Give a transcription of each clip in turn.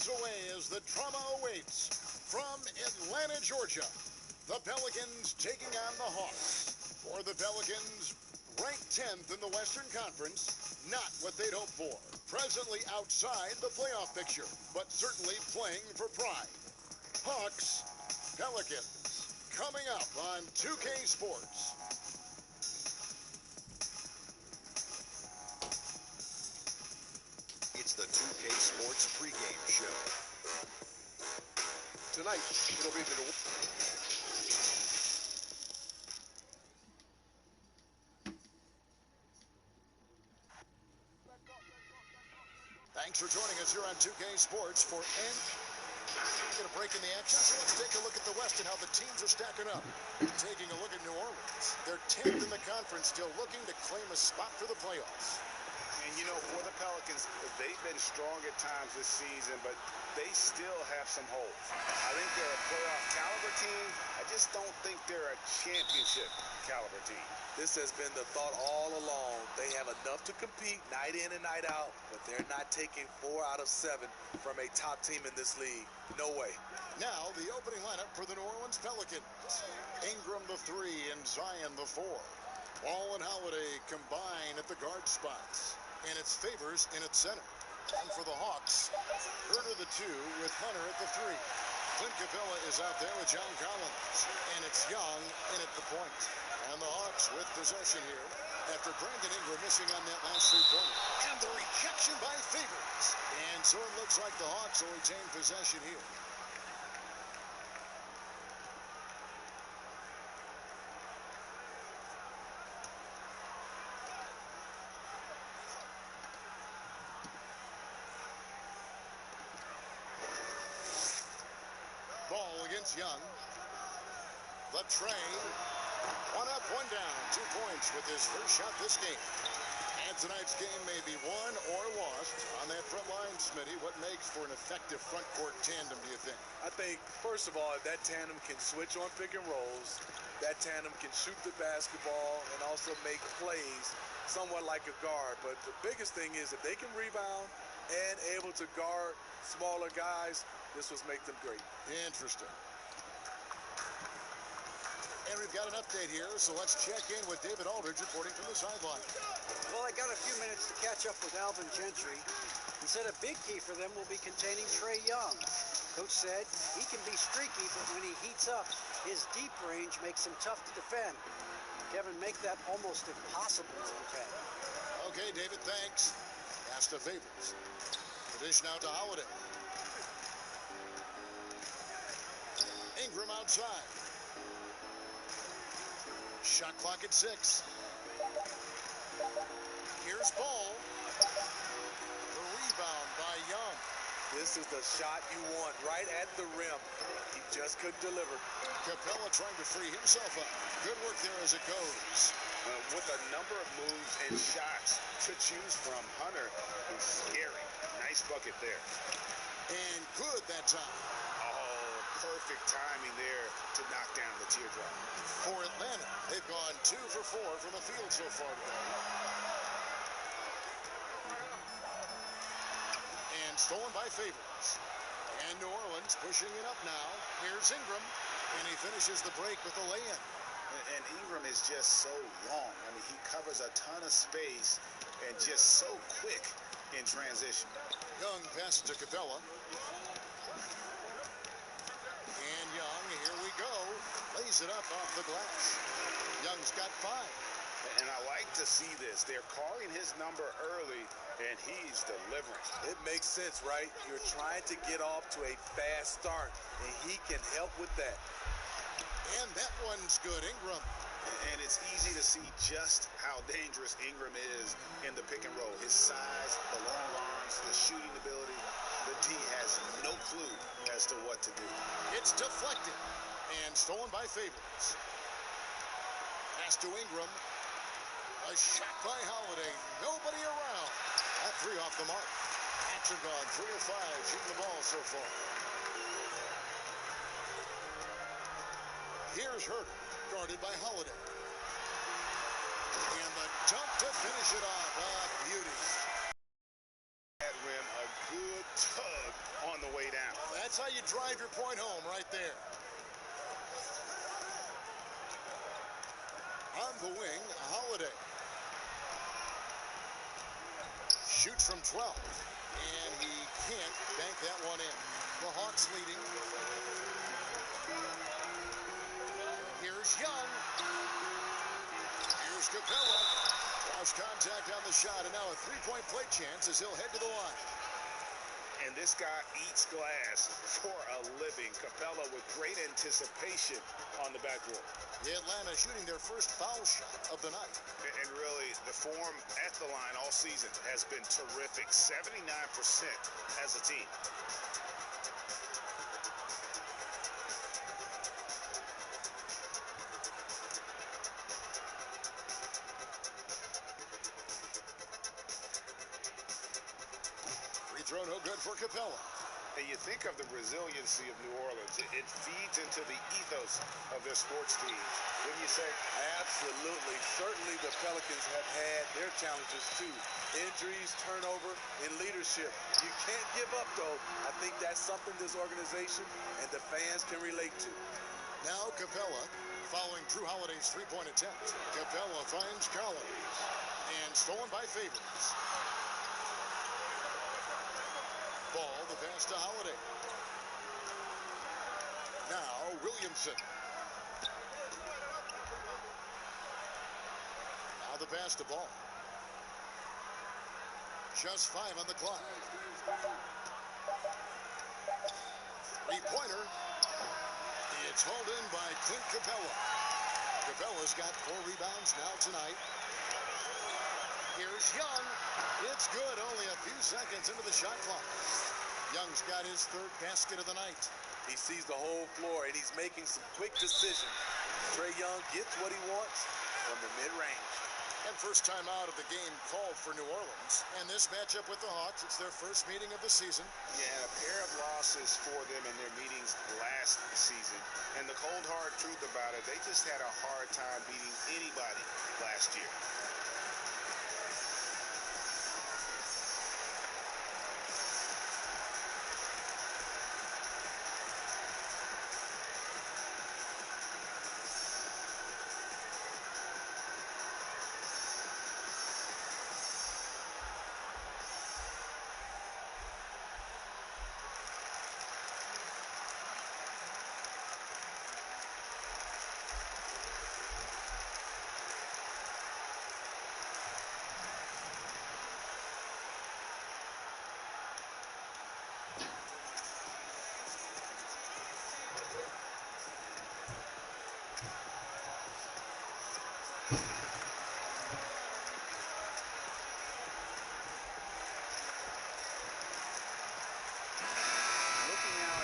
minutes away as the drama awaits from Atlanta, Georgia. The Pelicans taking on the Hawks. For the Pelicans, ranked 10th in the Western Conference, not what they'd hoped for. Presently outside the playoff picture, but certainly playing for pride. Hawks, Pelicans, coming up on 2K Sports. It's the 2K Sports pregame show. Tonight, it'll be the... Thanks for joining us here on 2K Sports for Get a break in the action, so let's take a look at the West and how the teams are stacking up. Taking a look at New Orleans. They're 10th in the conference, still looking to claim a spot for the playoffs. And, you know, for the Pelicans, they've been strong at times this season, but they still have some holes. I think they're a playoff caliber team. I just don't think they're a championship caliber team. This has been the thought all along. They have enough to compete night in and night out, but they're not taking 4 out of 7 from a top team in this league. No way. Now, the opening lineup for the New Orleans Pelicans. Ingram the 3 and Zion the 4. Ball and Holiday combine at the guard spots. And it's Favors in at center. And for the Hawks, Herter the 2 with Hunter at the 3. Clint Capella is out there with John Collins. And it's Young in at the point. And the Hawks with possession here after Brandon Ingram missing on that last three-pointer. And the rejection by Favors. And so it looks like the Hawks will retain possession here. Ball against Young. The trade. 1 up, 1 down. 2 points with his first shot this game. And tonight's game may be won or lost on that front line, Smitty. What makes for an effective front court tandem, do you think? I think, first of all, that tandem can switch on pick and rolls. That tandem can shoot the basketball and also make plays somewhat like a guard. But the biggest thing is if they can rebound and able to guard smaller guys, this will make them great. Interesting. And we've got an update here, so let's check in with David Aldridge reporting from the sideline. Well, I got a few minutes to catch up with Alvin Gentry. He said a big key for them will be containing Trae Young. Coach said he can be streaky, but when he heats up, his deep range makes him tough to defend. Kevin, make that almost impossible if you can. Okay, David, thanks. Pass to Favors. The dish now to Holiday. Ingram outside. Shot clock at 6. Here's Ball. The rebound by Young. This is the shot you want right at the rim. He just couldn't deliver. Capella trying to free himself up. Good work there as it goes. With a number of moves and shots to choose from, Hunter is scary. Nice bucket there. And good that time. Perfect timing there to knock down the teardrop. For Atlanta, they've gone 2 for 4 from the field so far today. And stolen by Favors. And New Orleans pushing it up now. Here's Ingram, and he finishes the break with a lay-in. And Ingram is just so long. I mean, he covers a ton of space and just so quick in transition. Young passes to Capella. And Young, here we go, lays it up off the glass. Young's got 5. And I like to see this. They're calling his number early, and he's delivering. It makes sense, right? You're trying to get off to a fast start, and he can help with that. And that one's good, Ingram. And it's easy to see just how dangerous Ingram is in the pick and roll. His size, the long arms, the shooting ability. The D has no clue as to what to do. It's deflected and stolen by Favors. Pass to Ingram. A shot by Holiday. Nobody around. That 3 off the mark. Hats are gone. 3 of 5 shooting the ball so far. Here's Herter, guarded by Holiday. And the dunk to finish it off. Ah, beauty. At rim, a good tug on the way how you drive your point home right there. On the wing, Holiday. Shoots from 12. And he can't bank that one in. The Hawks leading. Here's Young. Here's Capella. Lost contact on the shot, and now a three-point play chance as he'll head to the line. And this guy eats glass for a living. Capella with great anticipation on the backboard. Atlanta shooting their first foul shot of the night. And really, the form at the line all season has been terrific. 79% as a team. Free throw no good for Capella. And you think of the resiliency of New Orleans. It feeds into the ethos of their sports teams. Wouldn't you say? Absolutely. Certainly the Pelicans have had their challenges too. Injuries, turnover, and leadership. You can't give up, though. I think that's something this organization and the fans can relate to. Now Capella following Drew Holiday's three-point attempt. Capella finds Collins. And stolen by Favors. Ball, the pass to Holiday. Now Williamson. Now the pass to Ball. Just 5 on the clock. Three-pointer. It's hauled in by Clint Capella. Capella's got 4 rebounds now tonight. Here's Young. It's good. Only a few seconds into the shot clock. Young's got his 3rd basket of the night. He sees the whole floor, and he's making some quick decisions. Trae Young gets what he wants from the mid-range. And first time out of the game called for New Orleans. And this matchup with the Hawks, it's their first meeting of the season. Yeah, a pair of losses for them in their meetings last season. And the cold, hard truth about it, they just had a hard time beating anybody last year.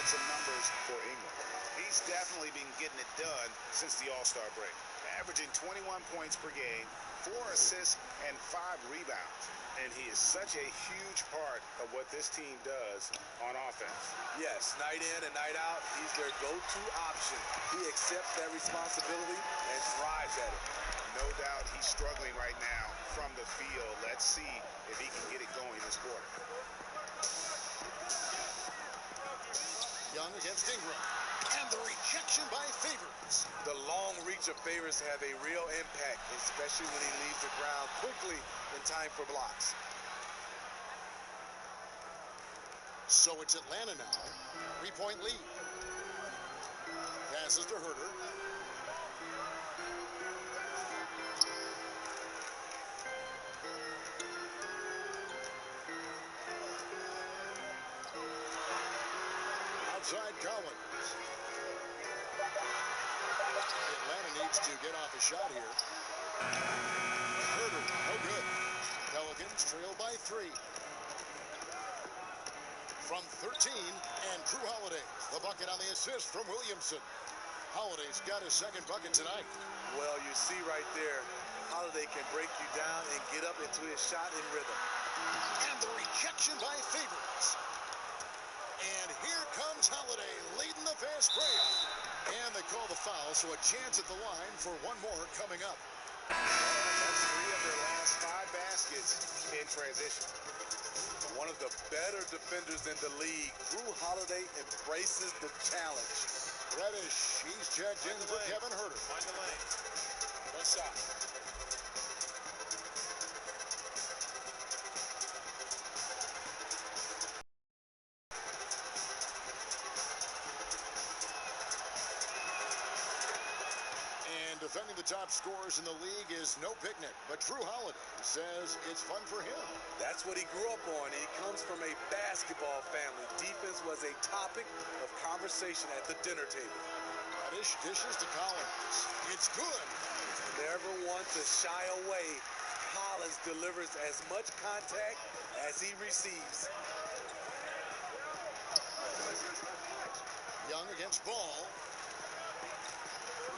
Some numbers for England. He's definitely been getting it done since the All-Star break. Averaging 21 points per game, 4 assists, and 5 rebounds. And he is such a huge part of what this team does on offense. Yes, night in and night out, he's their go-to option. He accepts that responsibility and thrives at it. No doubt he's struggling right now from the field. Let's see if he can get it going this quarter. Young against Ingram. And the rejection by Favors. The long reach of Favors have a real impact, especially when he leaves the ground quickly in time for blocks. So it's Atlanta now. 3-point lead. Passes to Herter. Outside Collins. Atlanta needs to get off a shot here. Herter, no good. Pelicans trail by 3. From 13, and Drew Holiday. The bucket on the assist from Williamson. Holiday's got his 2nd bucket tonight. Well, you see right there, Holiday can break you down and get up into his shot in rhythm. And the rejection by Favors. And here comes Holiday leading the fast break. And they call the foul, so a chance at the line for one more coming up. That's 3 of their last 5 baskets. baskets in transition. One of the better defenders in the league, Drew Holiday embraces the challenge. Reddish, he's checked in for Kevin Herter. Find the lane. One shot. And defending the top scorers in the league is no picnic, but Drew Holiday says it's fun for him. That's what he grew up on. He comes from a basketball family. Defense was a topic of conversation at the dinner table. Reddish dishes to Collins. It's good. Never one to shy away. Collins delivers as much contact as he receives. Young against Ball.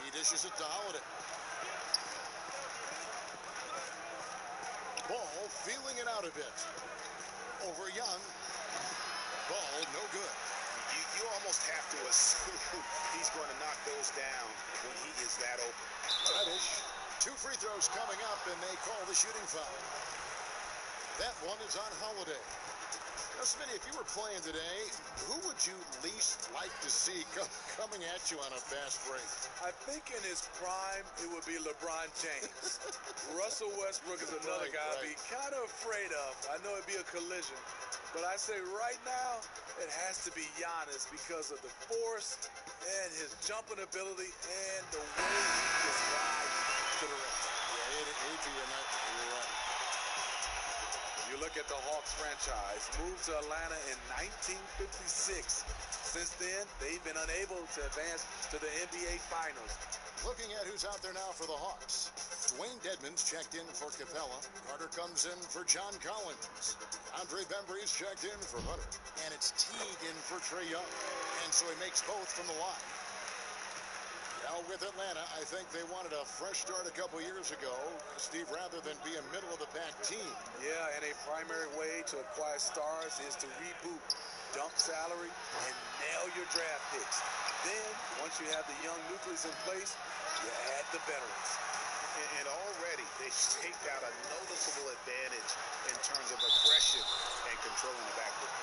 He dishes it to Holiday. Ball feeling it out a bit. Over Young. Ball no good. You almost have to assume he's going to knock those down when he is that open. Reddish. 2 free throws coming up, and they call the shooting foul. That one is on Holiday. Now, Smitty, if you were playing today, who would you least like to see coming at you on a fast break? I think in his prime, it would be LeBron James. Russell Westbrook is another guy I'd be kind of afraid of. I know it'd be a collision. But I say right now, it has to be Giannis because of the force and his jumping ability and the way he just rides to the rim. Yeah, Adrian, you're right. You look at the Hawks franchise, moved to Atlanta in 1956. Since then, they've been unable to advance to the NBA Finals. Looking at who's out there now for the Hawks. Dwayne Dedmon's checked in for Capella. Carter comes in for John Collins. Andre Bembry's checked in for Hunter. And it's Teague in for Trae Young. And so he makes both from the line. Now with Atlanta, I think they wanted a fresh start a couple years ago, Steve, rather than be a middle-of-the-pack team. Yeah, and a primary way to acquire stars is to reboot, dump salary, and nail your draft picks. Then, once you have the young nucleus in place, you add the veterans. And already they've staked out a noticeable advantage in terms of aggression and controlling the backcourt.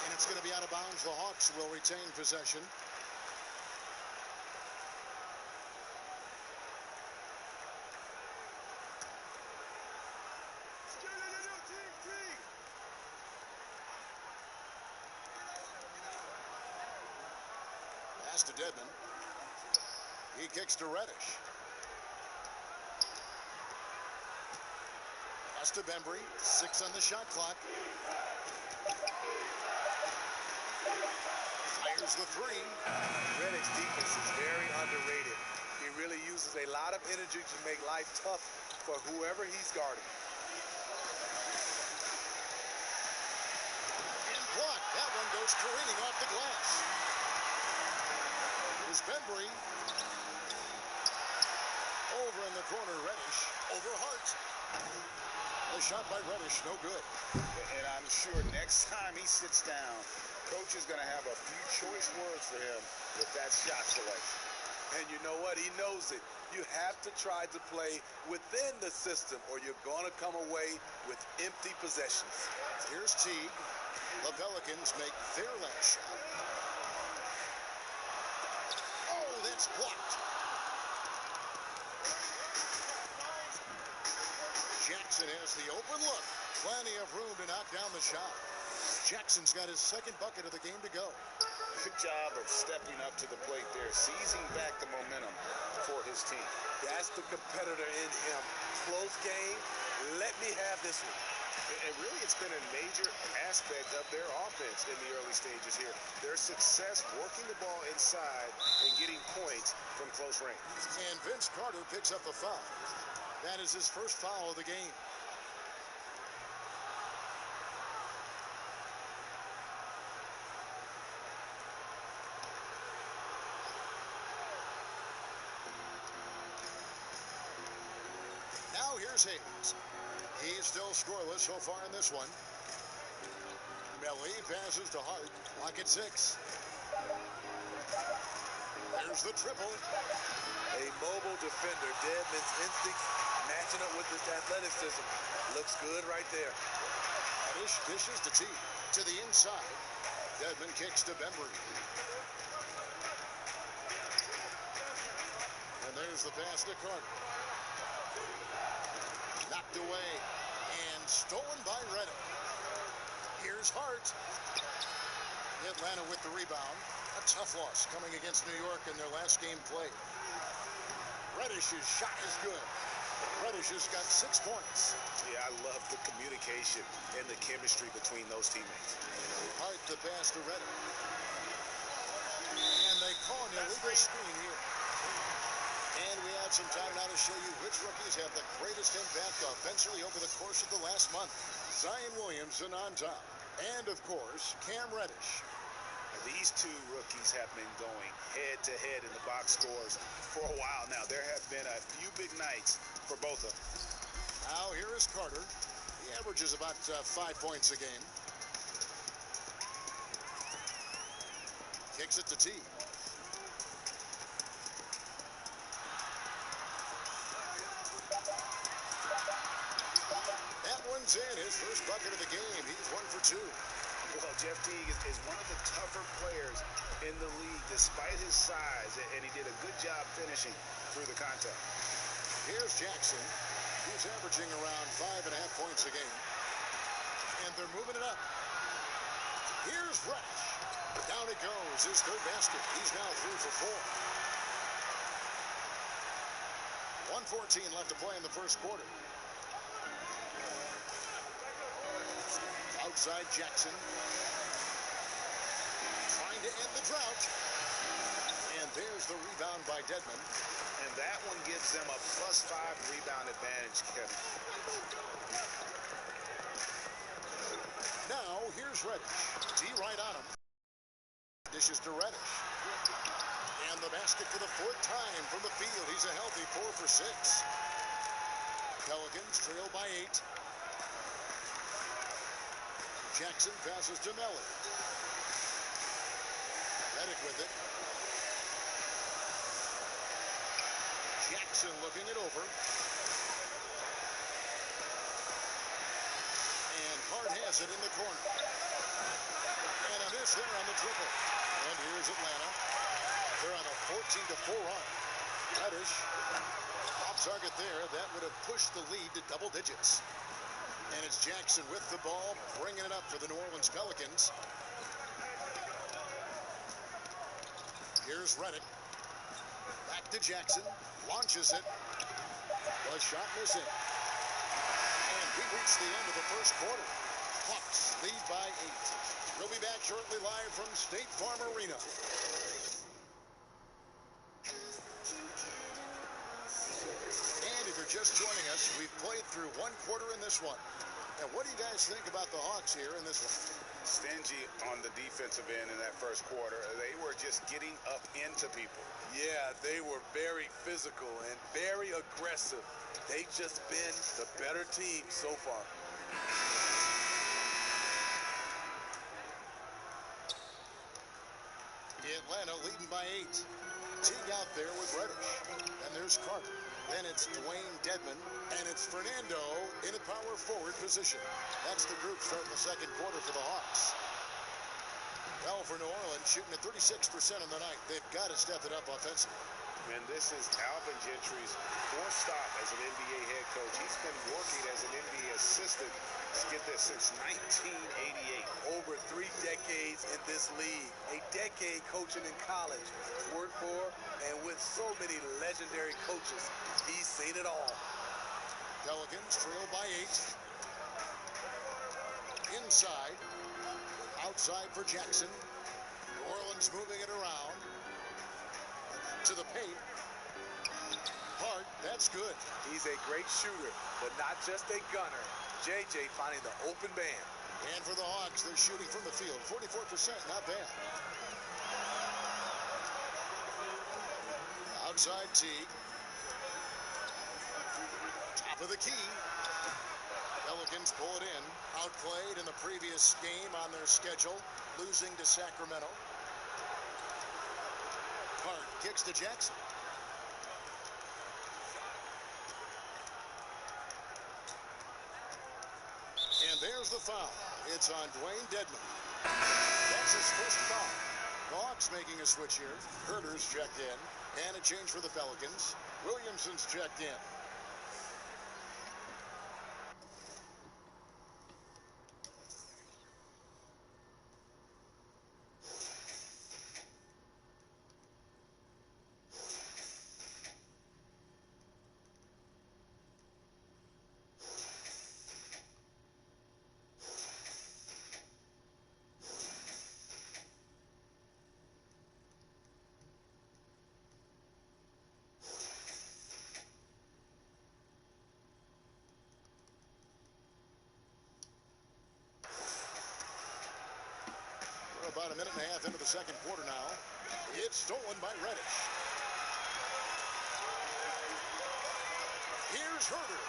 And it's going to be out of bounds. The Hawks will retain possession. Pass to Dedmon. He kicks to Reddish. Pass to Bembry. 6 on the shot clock. Fires the 3. Reddick's defense is very underrated. He really uses a lot of energy to make life tough for whoever he's guarding. And blocked. That one goes careening off the glass. Here's Bembry. Over in the corner, Reddish. Over Hart. The shot by Reddish, no good. And I'm sure next time he sits down, coach is going to have a few choice words for him with that shot selection. And you know what? He knows it. You have to try to play within the system or you're going to come away with empty possessions. Here's Teague. The Pelicans make their last shot. Oh, that's blocked. Jackson has the open look. Plenty of room to knock down the shot. Jackson's got his second bucket of the game to go. Good job of stepping up to the plate there, seizing back the momentum for his team. That's the competitor in him. Close game. Let me have this one. And really, it's been a major aspect of their offense in the early stages here. Their success working the ball inside and getting points from close range. And Vince Carter picks up a foul. That is his first foul of the game. Now here's Hayes. He's still scoreless so far in this one. Melly passes to Hart. Clock at 6. There's the triple. A mobile defender. Dedmon's instincts matching up with his athleticism. Looks good right there. Reddish dishes to T. To the inside. Dedmon kicks to Bembry. And there's the pass to Carter. Knocked away and stolen by Reddish. Here's Hart. Atlanta with the rebound. A tough loss coming against New York in their last game played. Reddish's shot is good. Reddish has got 6 points. Yeah, I love the communication and the chemistry between those teammates. Hart to pass to Reddish. And they call an illegal screen here. And we have some time now to show you which rookies have the greatest impact offensively over the course of the last month. Zion Williamson on top. And, of course, Cam Reddish. These two rookies have been going head-to-head in the box scores for a while now. There have been a few big nights for both of them. Now here is Carter. He averages about 5 points a game. Kicks it to T. That one's in. His first bucket of the game. He's 1 for 2. Well, Jeff Teague is one of the tougher players in the league despite his size, and he did a good job finishing through the contact. Here's Jackson. He's averaging around 5.5 points a game. And they're moving it up. Here's Reddish. Down it goes. His third basket. He's now 3 for 4. 1:14 left to play in the first quarter. Outside Jackson. Trying to end the drought. And there's the rebound by Dedmon. And that one gives them a +5 rebound advantage, Kevin. Now, here's Reddish. D right on him. Dishes to Reddish. And the basket for the 4th time from the field. He's a healthy 4 for 6. Pelicans trail by 8. Jackson passes to Melly. Reddick with it. Jackson looking it over. And Hart has it in the corner. And a miss there on the triple. And here's Atlanta. They're on a 14-4 run. Reddish off target there. That would have pushed the lead to double digits. And it's Jackson with the ball, bringing it up for the New Orleans Pelicans. Here's Reddick. Back to Jackson. Launches it. The shot missing. And we reach the end of the first quarter. Hawks lead by 8. We'll be back shortly live from State Farm Arena. And if you're just joining us, we've played through 1 quarter in this one. And what do you guys think about the Hawks here in this one? Stingy on the defensive end in that first quarter. They were just getting up into people. Yeah, they were very physical and very aggressive. They've just been the better team so far. Atlanta leading by 8. Teague out there with Reddish. And there's Carter. Then it's Dwayne Dedmon. And it's Fernando in a power forward position. That's the group starting the second quarter for the Hawks. Well, for New Orleans, shooting at 36% on the night. They've got to step it up offensively. And this is Alvin Gentry's 4th stop as an NBA head coach. He's been working as an NBA assistant, get this, since 1988. Over 3 decades in this league. A decade coaching in college. Worked for and with so many legendary coaches. He's seen it all. Pelicans trail by 8. Inside. Outside for Jackson. New Orleans moving it around. To the paint. Hart, that's good. He's a great shooter, but not just a gunner. JJ finding the open man. And for the Hawks, they're shooting from the field. 44%, not bad. Outside Teague. Top of the key. Pelicans pull it in. Outplayed in the previous game on their schedule, losing to Sacramento. Hart kicks to Jackson. And there's the foul. It's on Dwayne Dedman. That's his first foul. The Hawks making a switch here. Herter's checked in. And a change for the Pelicans. Williamson's checked in. About a minute and a half into the second quarter now. It's stolen by Reddish. Here's Herter.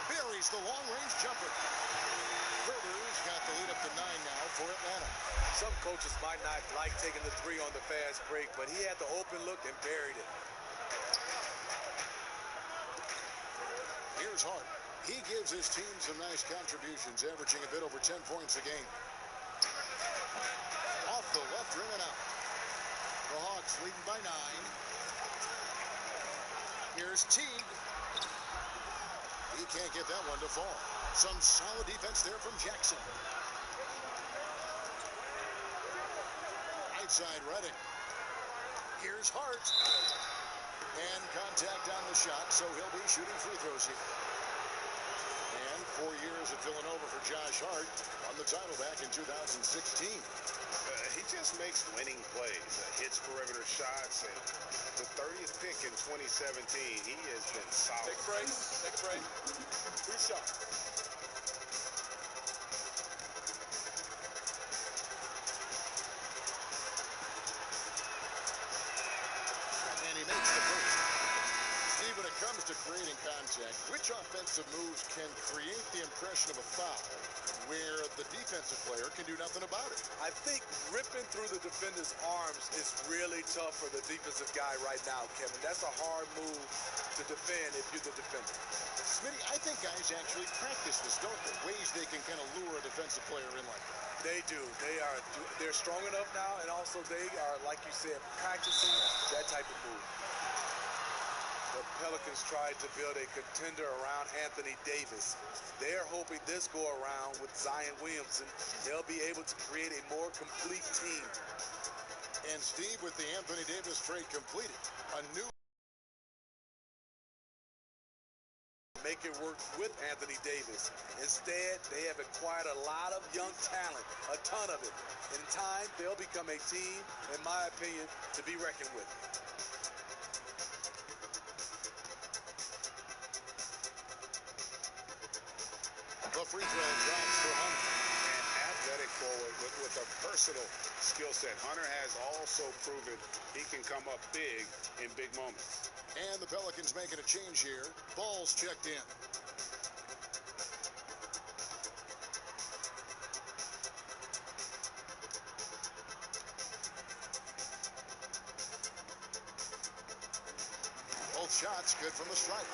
Buries the long-range jumper. Herter's got the lead up to 9 now for Atlanta. Some coaches might not like taking the three on the fast break, but he had the open look and buried it. Here's Hart. He gives his team some nice contributions, averaging a bit over 10 points a game. Off the left rim and out. The Hawks leading by 9. Here's Teague. He can't get that one to fall. Some solid defense there from Jackson. Right side Redding. Here's Hart. And contact on the shot, so he'll be shooting free throws here. And 4 years at Villanova for Josh Hart. Won the title back in 2016. He just makes winning plays, hits perimeter shots, and the 30th pick in 2017, he has been solid. Take a break. Take a break. Free shot. And he makes the first. See, when it comes to creating contact, which offensive moves can create the impression of a foul where the defensive player can do nothing about it? I think ripping through the defender's arms is really tough for the defensive guy right now, Kevin. That's a hard move to defend if you're the defender. Smitty, I think guys actually practice this, don't they? Ways they can kind of lure a defensive player in like that. They do. They're strong enough now, and also they are, like you said, practicing that type of move. The Pelicans tried to build a contender around Anthony Davis. They're hoping this go around with Zion Williamson, they'll be able to create a more complete team. And Steve, with the Anthony Davis trade completed, a new make it work with Anthony Davis. Instead, they have acquired a lot of young talent, a ton of it. In time, they'll become a team, in my opinion, to be reckoned with. The free throw drops for Hunter. An athletic forward with a versatile skill set. Hunter has also proven he can come up big in big moments. And the Pelicans making a change here. Ball's checked in. Both shots good from the stripe.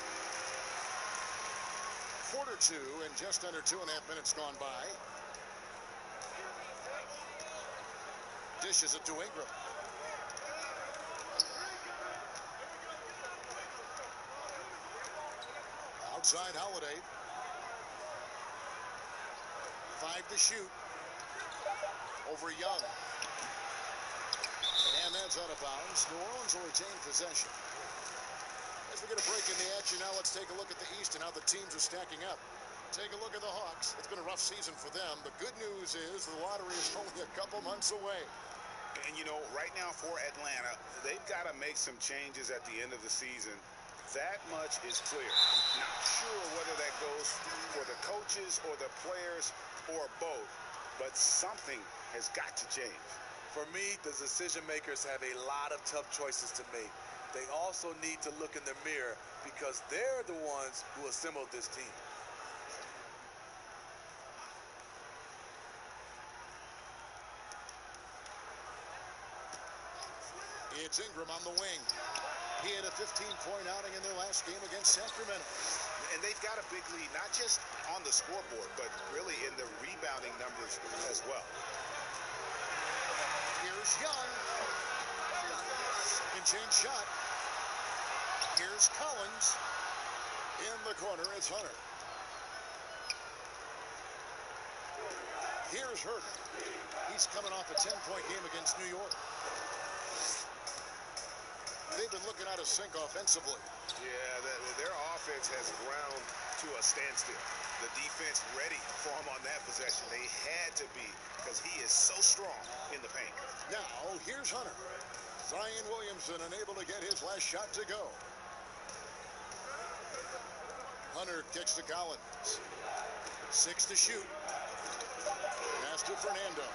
Quarter 2 and just under 2.5 minutes gone by. Dishes it to Ingram. Outside Holiday. 5 to shoot. Over Young. And that's out of bounds. New Orleans will retain possession. As we get a break in the action now, let's take a look at the East and how the teams are stacking up. Take a look at the Hawks. It's been a rough season for them. The good news is the lottery is only a couple months away. And, you know, right now for Atlanta, they've got to make some changes at the end of the season. That much is clear. Not sure whether that goes for the coaches or the players or both, but something has got to change. For me, the decision makers have a lot of tough choices to make. They also need to look in the mirror because they're the ones who assembled this team. It's Ingram on the wing. He had a 15-point outing in their last game against Sacramento. And they've got a big lead, not just on the scoreboard, but really in the rebounding numbers as well. Here's Young. Can change shot. Here's Collins. In the corner, it's Hunter. Here's Hurd. He's coming off a 10-point game against New York. They've been looking out of sync offensively. Yeah, their offense has ground to a standstill. The defense ready for him on that possession. They had to be, because he is so strong in the paint. Now, here's Hunter. Zion Williamson unable to get his last shot to go. Hunter kicks to Collins. 6 to shoot. Pass to Fernando.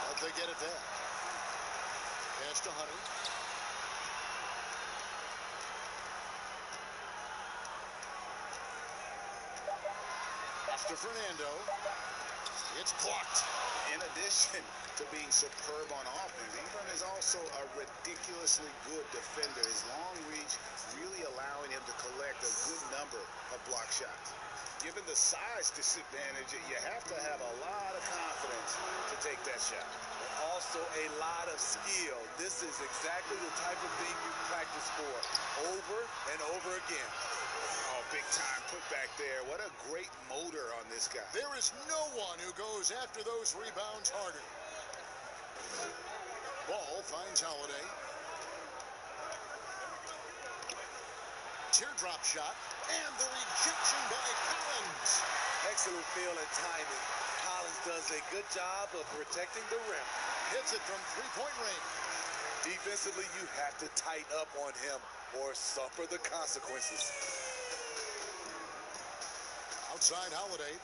But they get it back. Pass to Hunter. Pass to Fernando. It's blocked. In addition to being superb on offense, Ingram is also a ridiculously good defender. His long reach really allowing him to collect a good number of block shots. Given the size disadvantage, you have to have a lot of confidence to take that shot. Also a lot of skill. This is exactly the type of thing you practice for over and over again. Oh, big time put back there. What a great motor on this guy. There is no one who goes after those rebounds harder. Ball finds Holiday. Teardrop shot, and the rejection by Collins. Excellent feel and timing. Collins does a good job of protecting the rim. Hits it from three-point range. Defensively, you have to tighten up on him or suffer the consequences. Outside Holiday,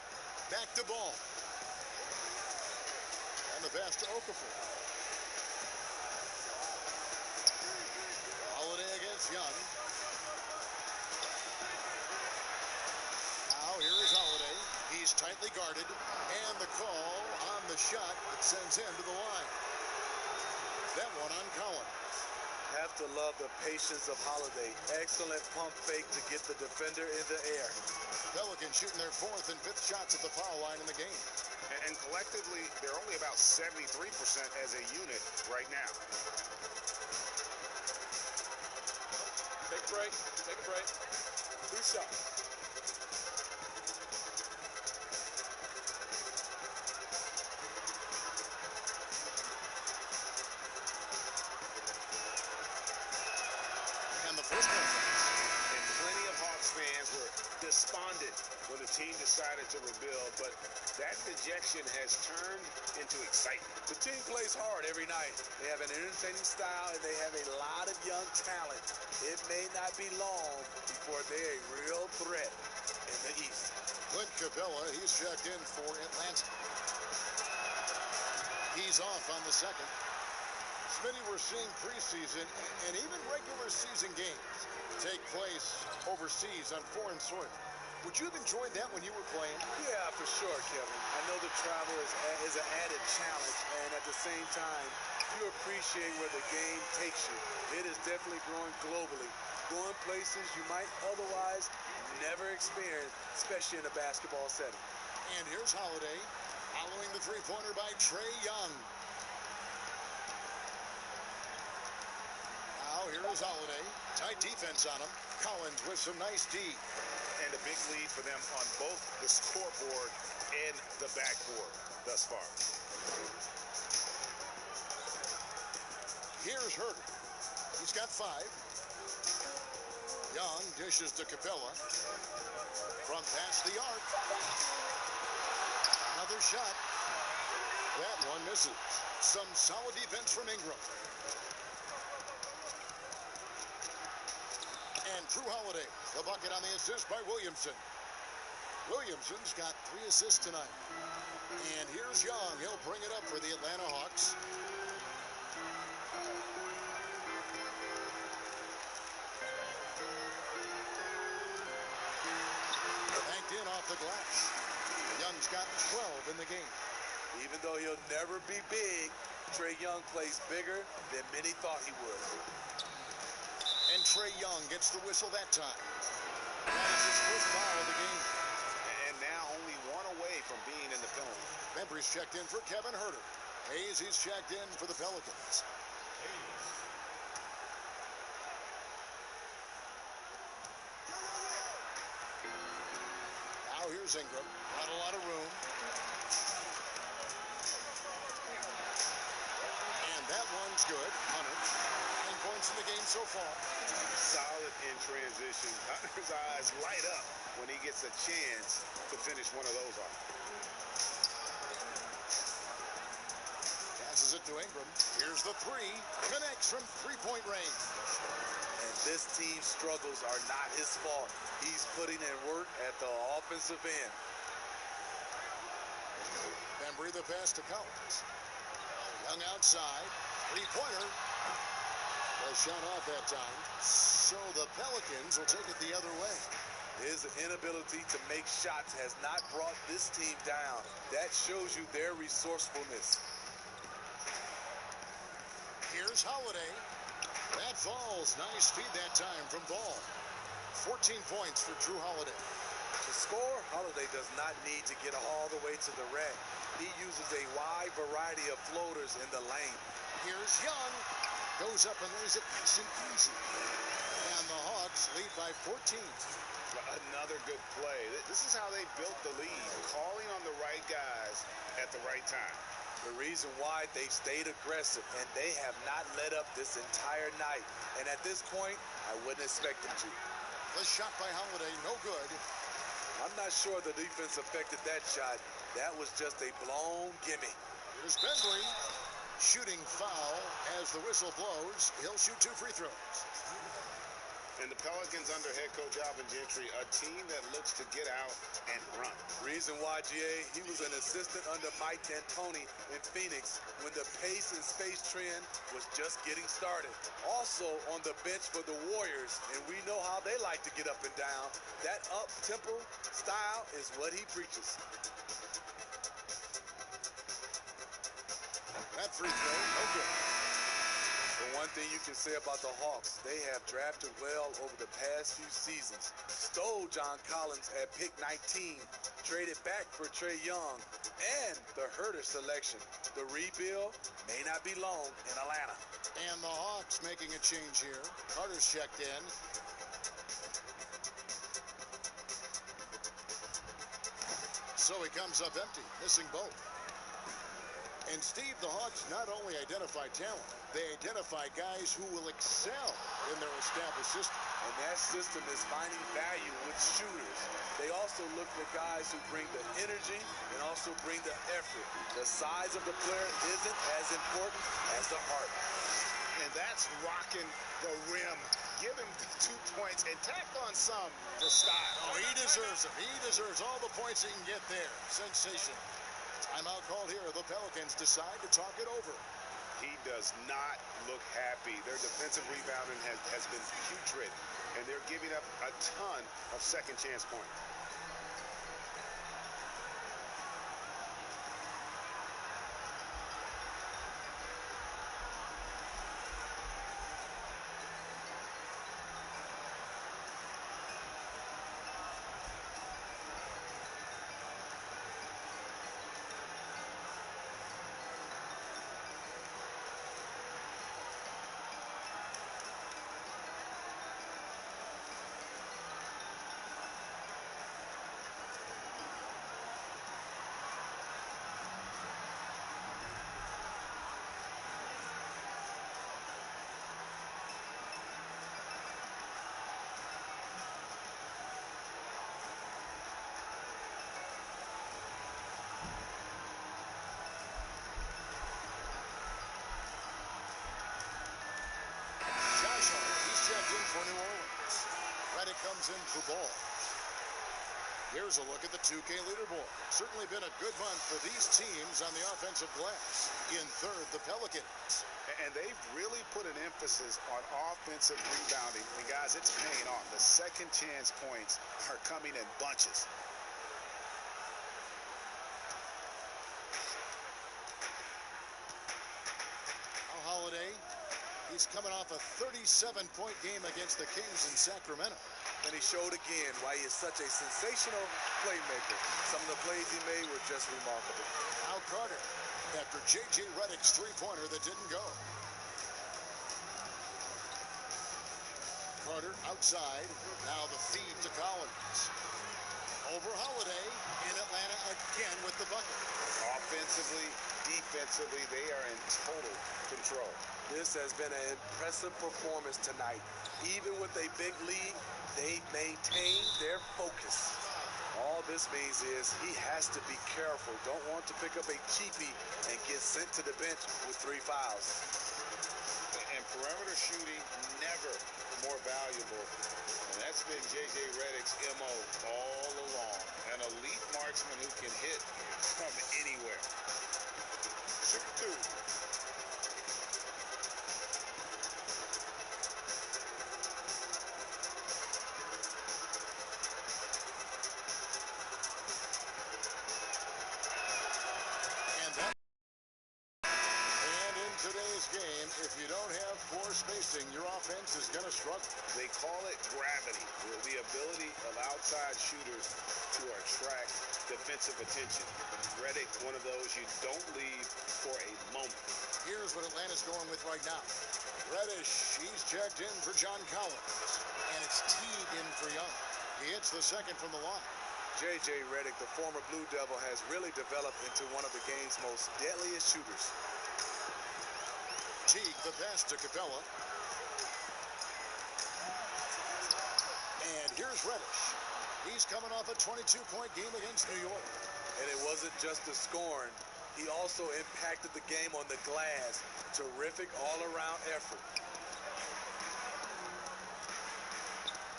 back to Ball. And the pass to Okafor. Holiday against Young. Now here is Holiday. He's tightly guarded. And the call on the shot that sends him to the line. That one on Collins. Have to love the patience of Holiday. Excellent pump fake to get the defender in the air. Pelicans shooting their 4th and 5th shots at the foul line in the game. And collectively, they're only about 73% as a unit right now. Take a break. Take a break. 3 shots. And the first one. And plenty of Hawks fans were despondent when the team decided to rebuild, but that dejection has turned into excitement. The team plays hard every night. They have an entertaining style, and they have a lot of young talent. It may not be long before they're a real threat in the East. Clint Capella, he's checked in for Atlanta. He's off on the second. Smitty, we're seeing preseason and even regular season games take place overseas on foreign soil. Would you have enjoyed that when you were playing? Yeah, for sure, Kevin. I know the travel is an added challenge, and at the same time, you appreciate where the game takes you. It is definitely growing globally, going places you might otherwise never experience, especially in a basketball setting. And here's Holiday, following the three-pointer by Trae Young. Now here is Holiday. Tight defense on him. Collins with some nice D. And a big lead for them on both the scoreboard and the backboard thus far. Here's Hurd. He's got 5. Young dishes to Capella. From past the arc. Another shot. That one misses. Some solid defense from Ingram. And Drew Holiday, the bucket on the assist by Williamson. Williamson's got 3 assists tonight. And here's Young. He'll bring it up for the Atlanta Hawks. Banked in off the glass. Young's got 12 in the game. Even though he'll never be big, Trae Young plays bigger than many thought he would. And Trae Young gets the whistle that time. That is his first foul of the game. And now only one away from being in the penalty. Bembry's checked in for Kevin Huerter. Hayes, he's checked in for the Pelicans. Now here's Ingram. Not a lot of room. And that one's good. Hunter. 9 points in the game so far. Solid in transition. Hunter's eyes light up when he gets a chance to finish one of those off. Passes it to Ingram. Here's the three. Connects from three-point range. And this team's struggles are not his fault. He's putting in work at the offensive end. Bembry the pass to Collins. Young outside. Three-pointer. Was shot off that time. So the Pelicans will take it the other way. His inability to make shots has not brought this team down. That shows you their resourcefulness. Here's Holiday. That falls. Nice feed that time from Ball. 14 points for Drew Holiday. To score, Holiday does not need to get all the way to the rack. He uses a wide variety of floaters in the lane. Here's Young. Goes up and lays it nice and easy. And the Hawks lead by 14. Another good play. This is how they built the lead. Calling on the right guys at the right time. The reason why they've stayed aggressive, and they have not let up this entire night. And at this point, I wouldn't expect them to. The shot by Holiday, no good. I'm not sure the defense affected that shot. That was just a blown gimme. Here's Bembry. Shooting foul as the whistle blows. He'll shoot 2 free throws. And the Pelicans under head coach Alvin Gentry, a team that looks to get out and run. Reason why, GA, he was an assistant under Mike D'Antoni in Phoenix when the pace and space trend was just getting started. Also on the bench for the Warriors, and we know how they like to get up and down. That up-tempo style is what he preaches. That free throw, no good. The one thing you can say about the Hawks, they have drafted well over the past few seasons. Stole John Collins at pick 19, traded back for Trae Young, and the Huerter selection. The rebuild may not be long in Atlanta. And the Hawks making a change here. Carter's checked in. So he comes up empty, missing both. And Steve, the Hawks not only identify talent, they identify guys who will excel in their established system. And that system is finding value with shooters. They also look for guys who bring the energy and also bring the effort. The size of the player isn't as important as the heart. And that's rocking the rim. Give him 2 points and tack on some for style. Oh, he deserves them. He deserves all the points he can get there. Sensation. Timeout called here. The Pelicans decide to talk it over. He does not look happy. Their defensive rebounding has been putrid, and they're giving up a ton of second chance points. He's checked in for New Orleans. Reddick comes in for Ball. Here's a look at the 2K leaderboard. Certainly been a good month for these teams on the offensive glass. In third, the Pelicans. And they've really put an emphasis on offensive rebounding. And guys, it's paying off. The second chance points are coming in bunches. He's coming off a 37-point game against the Kings in Sacramento. And he showed again why he is such a sensational playmaker. Some of the plays he made were just remarkable. Now Carter, after J.J. Redick's three-pointer that didn't go. Carter outside. Now the feed to Collins. Over Holiday in Atlanta again with the bucket. Offensively, defensively, they are in total control. This has been an impressive performance tonight. Even with a big lead, they maintain their focus. All this means is he has to be careful. Don't want to pick up a cheapie and get sent to the bench with 3 fouls. And perimeter shooting never more valuable. And that's been J.J. Redick's MO all along. An elite marksman who can hit from anywhere. Shoot 2. Game, if you don't have poor spacing, your offense is going to struggle. They call it gravity, the ability of outside shooters to attract defensive attention. Redick, one of those you don't leave for a moment. Here's what Atlanta's going with right now. Reddish, he's checked in for John Collins, and it's Teague in for Young. He hits the second from the line. J.J. Redick, the former Blue Devil, has really developed into one of the game's most deadliest shooters. Teague, the pass to Capella. And here's Reddish. He's coming off a 22-point game against New York. And it wasn't just the scoring. He also impacted the game on the glass. Terrific all-around effort.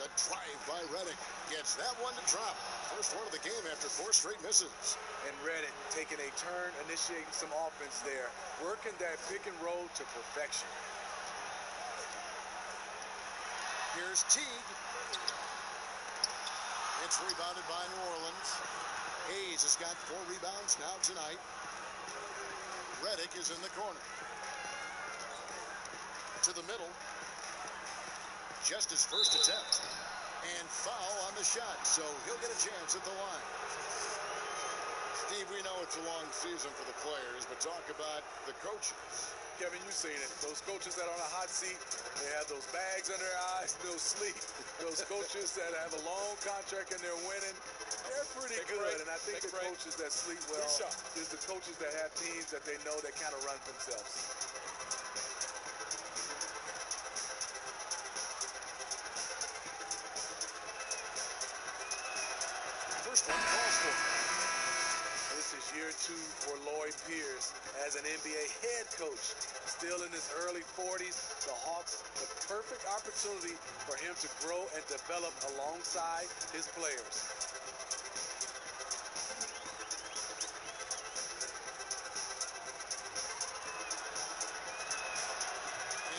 The drive by Redick gets that one to drop. First one of the game after 4 straight misses. And Redick taking a turn, initiating some offense there, working that pick and roll to perfection. Here's Teague. It's rebounded by New Orleans. Hayes has got 4 rebounds now tonight. Redick is in the corner. To the middle. Just his first attempt. And foul on the shot, so he'll get a chance at the line. Steve, we know it's a long season for the players, but talk about the coaches. Kevin, you've seen it. Those coaches that are on a hot seat, they have those bags under their eyes, no sleep. Those coaches that have a long contract and they're winning, they're pretty good. And I think the coaches that sleep well is the coaches that have teams that they know that kind of run themselves. First one calls for. This is year 2 for Lloyd Pierce as an NBA head coach. Still in his early 40s, the Hawks, the perfect opportunity for him to grow and develop alongside his players.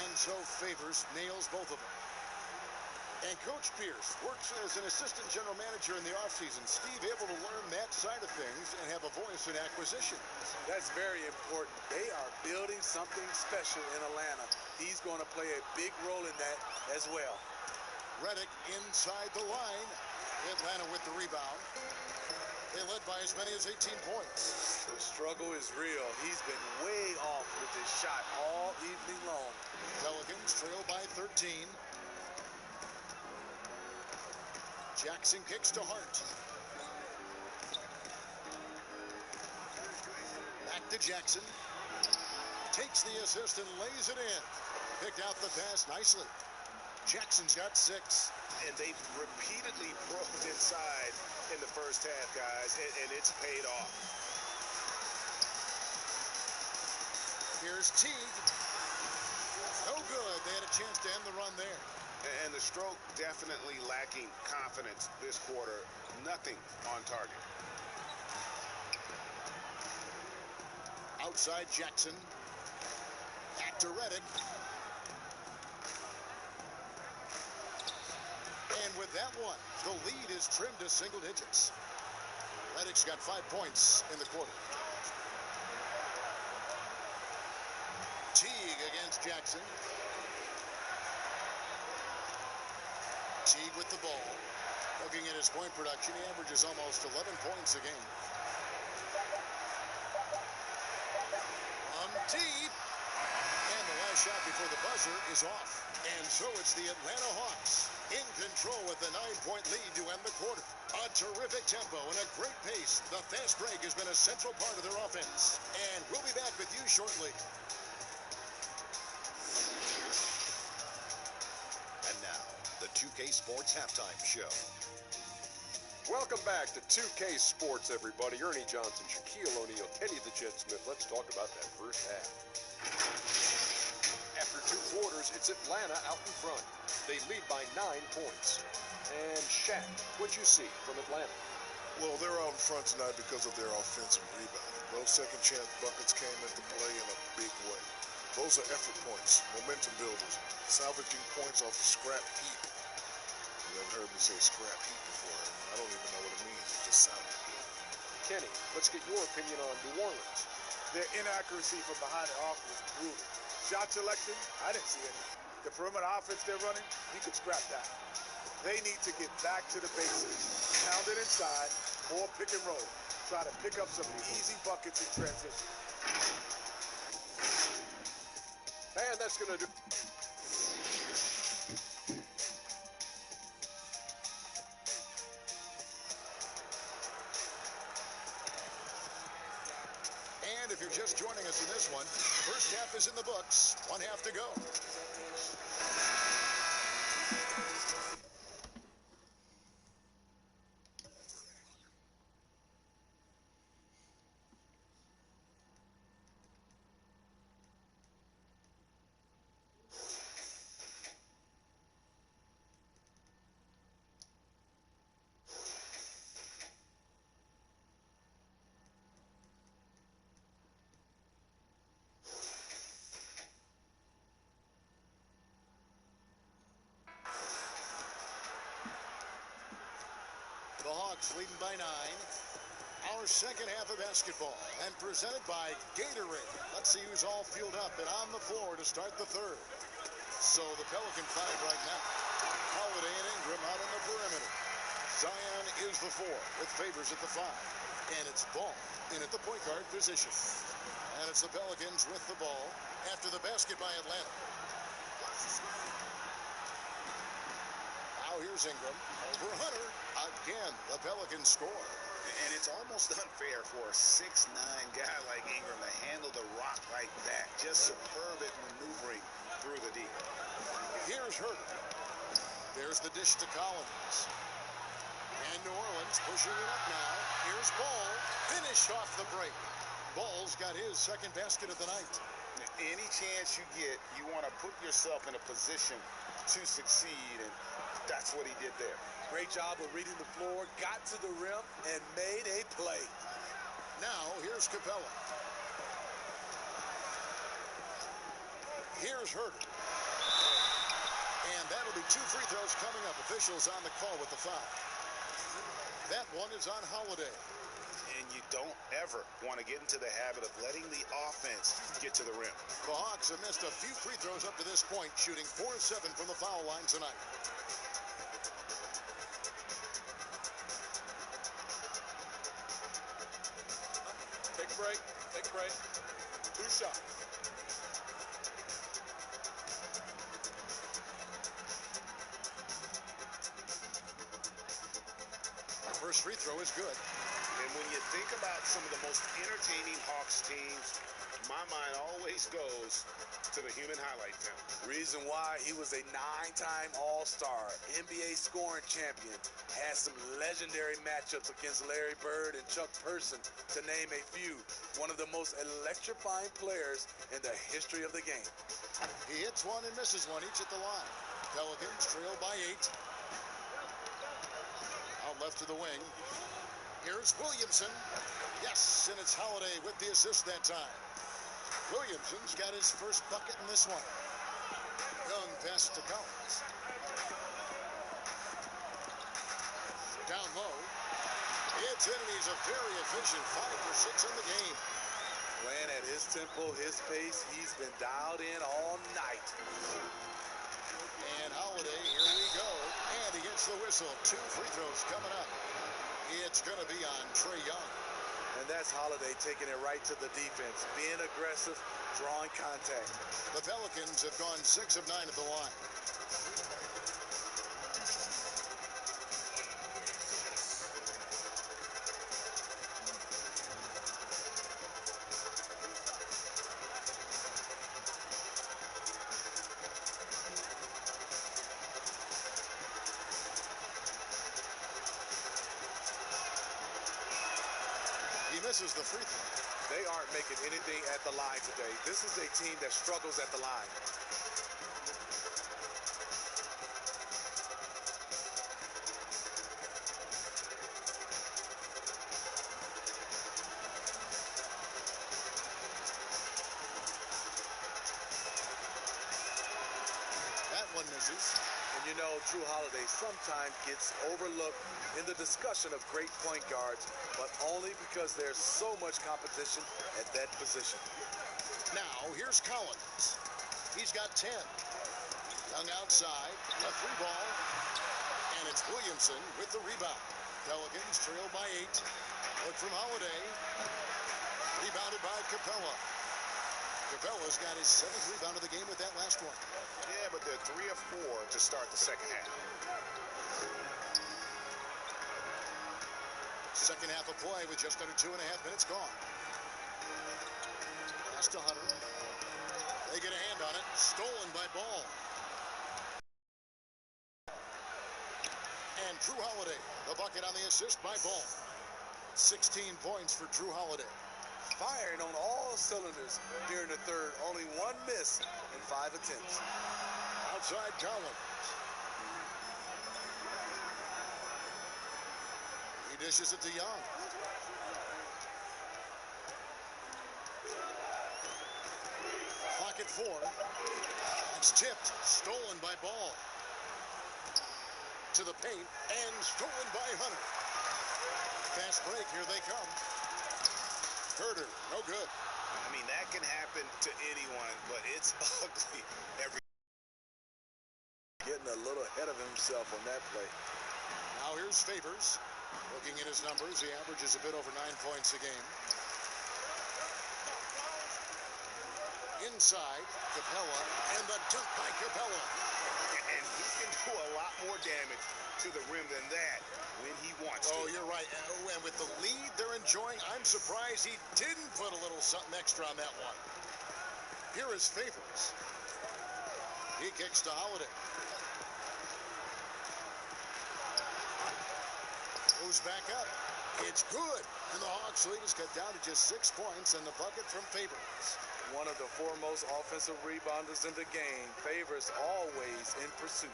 And so Favors nails both of them. And Coach Pierce works as an assistant general manager in the offseason. Steve able to learn that side of things and have a voice in acquisition. That's very important. They are building something special in Atlanta. He's going to play a big role in that as well. Redick inside the line. Atlanta with the rebound. They led by as many as 18 points. The struggle is real. He's been way off with his shot all evening long. Pelicans trail by 13. Jackson kicks to Hart. Back to Jackson. Takes the assist and lays it in. Picked out the pass nicely. Jackson's got 6. And they've repeatedly broke inside in the first half, guys, and it's paid off. Here's Teague. No good. They had a chance to end the run there. And the stroke definitely lacking confidence this quarter. Nothing on target. Outside Jackson. Back to Redick. And with that one, the lead is trimmed to single digits. Redick's got 5 points in the quarter. Teague against Jackson. with the ball. Looking at his point production, he averages almost 11 points a game. Deep. And the last shot before the buzzer is off. And so it's the Atlanta Hawks in control with a 9-point lead to end the quarter. A terrific tempo and a great pace. The fast break has been a central part of their offense. And we'll be back with you shortly. And now, the 2K Sports Halftime Show. Welcome back to 2K Sports, everybody. Ernie Johnson, Shaquille O'Neal, Kenny the Jet Smith. Let's talk about that first half. After 2 quarters, it's Atlanta out in front. They lead by 9 points. And Shaq, what you see from Atlanta? Well, they're out in front tonight because of their offensive rebounding. Those second chance buckets came into play in a big way. Those are effort points, momentum builders, salvaging points off a scrap heap. You haven't heard me say scrap heap before. I don't even know what it means. It just sounded good. Kenny, let's get your opinion on New Orleans. Their inaccuracy from behind the arc was brutal. Shot selection, I didn't see any. The perimeter offense they're running, you could scrap that. They need to get back to the basics. Pound it inside, more pick and roll. Try to pick up some easy buckets in transition. And that's going to do. And if you're just joining us in this one, first half is in the books. 1 half to go. The Hawks leading by 9. Our second half of basketball and presented by Gatorade. Let's see who's all fueled up and on the floor to start the third. So the Pelican 5 right now. Holiday and Ingram out on the perimeter. Zion is the 4 with Favors at the 5. And it's Ball in at the point guard position. And it's the Pelicans with the ball after the basket by Atlanta. Now here's Ingram over Hunter. Again, the Pelicans score. And it's almost unfair for a 6'9" guy like Ingram to handle the rock like that. Just superb at maneuvering through the deep. Here's Herter. There's the dish to Collins. And New Orleans pushing it up now. Here's Ball. Finished off the break. Ball's got his second basket of the night. Any chance you get, you want to put yourself in a position to succeed, and that's what he did there. Great job of reading the floor, got to the rim, and made a play. Now, here's Capella. Here's Herter. And that'll be 2 free throws coming up. Officials on the call with the foul. That one is on Holiday. And you don't ever want to get into the habit of letting the offense get to the rim. The Hawks have missed a few free throws up to this point, shooting 4 of 7 from the foul line tonight. Take a break. Take a break. 2 shots. First free throw is good. And when you think about some of the most entertaining Hawks teams, my mind always goes to the human highlight film. Reason why he was a 9-time All-Star, NBA scoring champion, had some legendary matchups against Larry Bird and Chuck Person, to name a few. One of the most electrifying players in the history of the game. He hits one and misses one, each at the line. Pelicans trail by 8. Out left to the wing. Here's Williamson. Yes, and it's Holiday with the assist that time. Williamson's got his first bucket in this one. Young pass to Collins. Down low. It's in, and he's a very efficient 5 for 6 in the game. Playing at his tempo, his pace, he's been dialed in all night. And Holiday, here we go. And he gets gets the whistle. 2 free throws coming up. It's going to be on Trae Young. And that's Holiday taking it right to the defense, being aggressive, drawing contact. The Pelicans have gone 6 of 9 at the line. He misses the free throw. They aren't making anything at the line today. This is a team that struggles at the line. That one misses. And you know, Drew Holiday sometimes gets overlooked in the discussion of great point guards, but only because there's so much competition at that position. Now, here's Collins. He's got 10. Young outside, a 3 ball, and it's Williamson with the rebound. Pelicans trail by 8. Look from Holiday. Rebounded by Capella. Capella's got his 7th rebound of the game with that last one. Yeah, but they're 3 of 4 to start the second half. Second half of play with just under 2.5 minutes gone. Pass to Hunter. They get a hand on it. Stolen by Ball. And Drew Holiday, the bucket on the assist by Ball. 16 points for Drew Holiday. Firing on all cylinders here in the third. Only 1 miss in 5 attempts. Outside Collins. He dishes it to Young. Clock at 4. It's tipped. Stolen by Ball. To the paint and stolen by Hunter. Fast break. Here they come. Herder, no good. I mean, that can happen to anyone, but it's ugly every. Getting a little ahead of himself on that play. Now here's Favors. Looking at his numbers, he averages a bit over 9 points a game. Inside, Capella, and the dunk by Capella. And he can do a lot more damage to the rim than that when he wants to. Oh, you're right. And with the lead they're enjoying, I'm surprised he didn't put a little something extra on that one. Here is Favors. He kicks to Holiday. Goes back up. It's good. And the Hawks lead is cut down to just 6 points and the bucket from Favors. One of the foremost offensive rebounders in the game. Favors always in pursuit.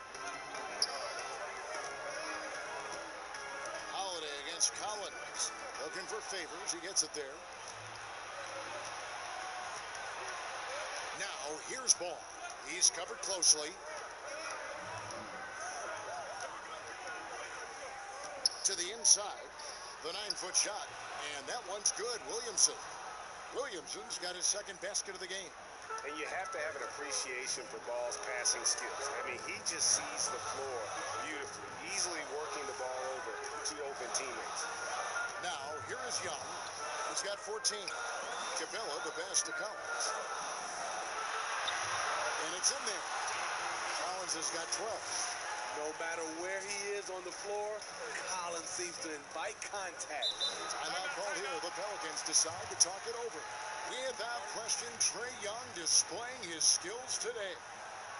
Holiday against Collins. Looking for Favors. He gets it there. Now, here's Ball. He's covered closely. To the inside. The 9-foot shot. And that one's good. Williamson's got his 2nd basket of the game. And you have to have an appreciation for Ball's passing skills. I mean, he just sees the floor beautifully, easily working the ball over to open teammates. Now, here is Young. He's got 14. Capella, the pass to Collins. And it's in there. Collins has got 12. No matter where he is on the floor, Collins seems to invite contact. Timeout call here. The Pelicans decide to talk it over. Without question, Trae Young displaying his skills today.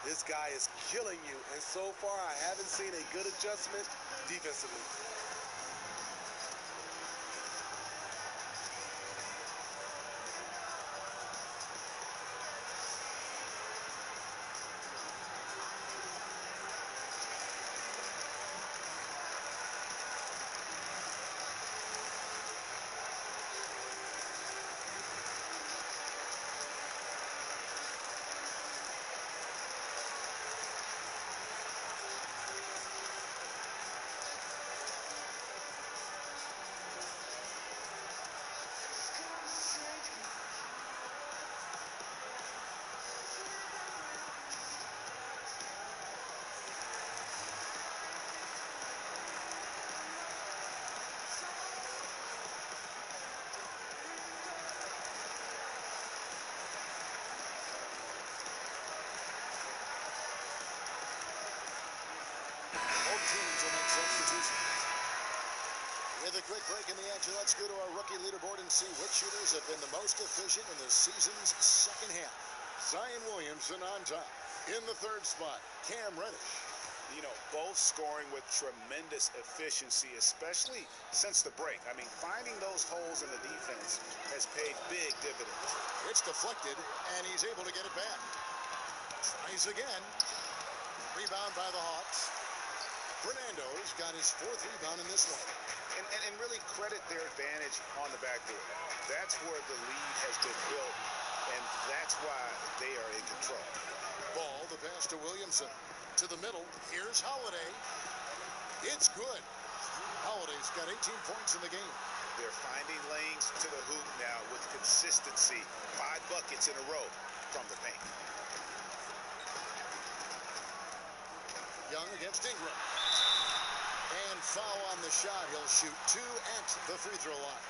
This guy is killing you, and so far I haven't seen a good adjustment defensively. quick break in the action. Let's go to our rookie leaderboard and see which shooters have been the most efficient in the season's second half. Zion Williamson on top. In the third spot, Cam Reddish. You know, both scoring with tremendous efficiency, especially since the break. I mean, finding those holes in the defense has paid big dividends. It's deflected, and he's able to get it back. Tries again. Rebound by the Hawks. Fernando's got his fourth rebound in this one. And really credit their advantage on the backboard. That's where the lead has been built, and that's why they are in control. Ball, the pass to Williamson. To the middle, here's Holiday. It's good. Holiday's got 18 points in the game. They're finding lanes to the hoop now with consistency. 5 buckets in a row from the paint. Young against Ingram. And foul on the shot. He'll shoot 2 at the free throw line.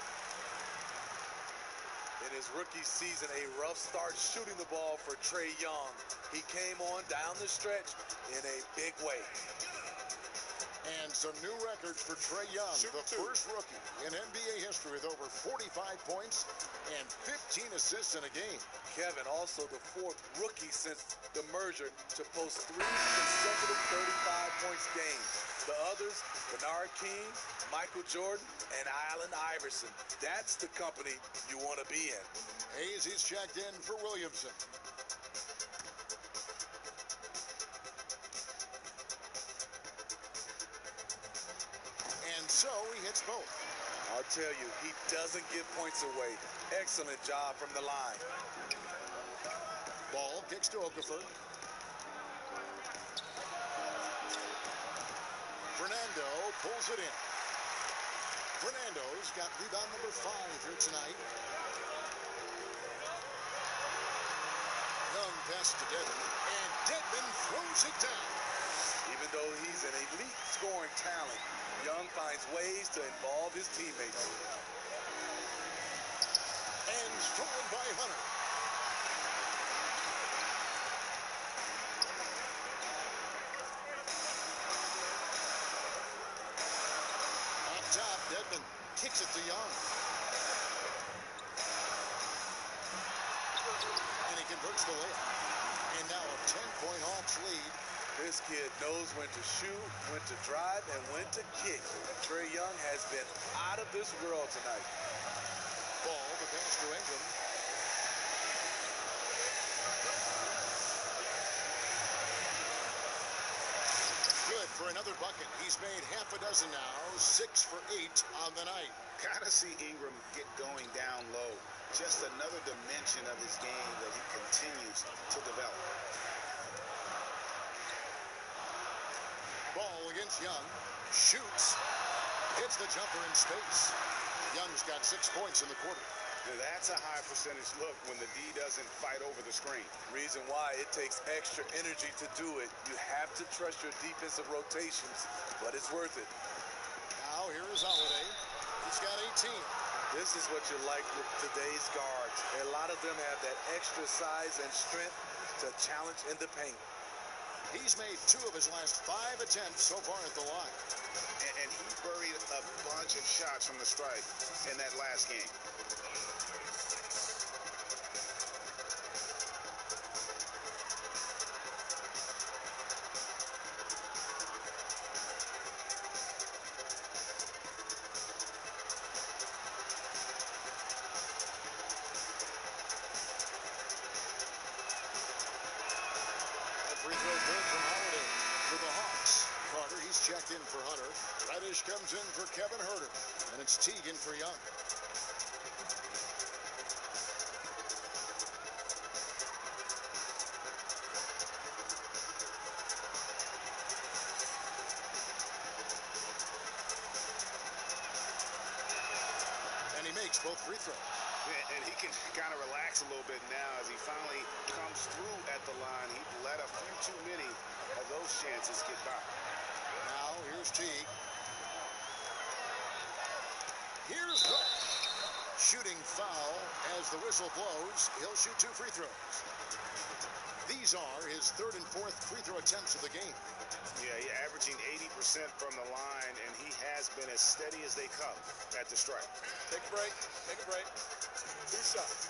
In his rookie season, a rough start shooting the ball for Trae Young. He came on down the stretch in a big way. And some new records for Trae Young, the first rookie in NBA history with over 45 points and 15 assists in a game. Kevin, also the fourth rookie since the merger to post 3 consecutive 35-point games. The others, Bernard King, Michael Jordan, and Allen Iverson. That's the company you want to be in. Hayes, he's checked in for Williamson. And so he hits both. I'll tell you, he doesn't give points away. Excellent job from the line. Ball kicks to Okafor. Fernando pulls it in. Fernando's got rebound number 5 here tonight. Young passes to Dedmon, and Dedmon throws it down. Even though he's an elite scoring talent, Young finds ways to involve his teammates. And stolen by Hunter. Up top, Dedmon kicks it to Young. And he converts the layup. And now a 10-point Hawks lead. This kid knows when to shoot, when to drive, and when to kick. Trae Young has been out of this world tonight. Ball, the pass to Ingram. Good for another bucket. He's made half a dozen now, 6 for 8 on the night. Gotta see Ingram get going down low. Just another dimension of his game that he continues to develop. Ball against Young. Shoots. Hits the jumper in space. Young's got 6 points in the quarter. Now that's a high percentage look when the D doesn't fight over the screen. Reason why it takes extra energy to do it. You have to trust your defensive rotations, but it's worth it. Now here is Holiday. He's got 18. This is what you like with today's guards. A lot of them have that extra size and strength to challenge in the paint. He's made 2 of his last 5 attempts so far at the line. And he buried a bunch of shots from the stripe in that last game. Free throw good from Holiday for the Hawks. Carter, he's checked in for Hunter. Reddish comes in for Kevin Huerter. And it's Teagan for Young. And he makes both free throws. And he can kind of relax a little bit now as he finally comes through at the line. He let a few too many of those chances get by. Now here's Teague. Here's Brett. Shooting foul as the whistle blows. He'll shoot 2 free throws. These are his third and fourth free throw attempts of the game. Yeah, he's averaging 80% from the line, and he has been as steady as they come at the stripe. Take a break. Take a break. 2 shots.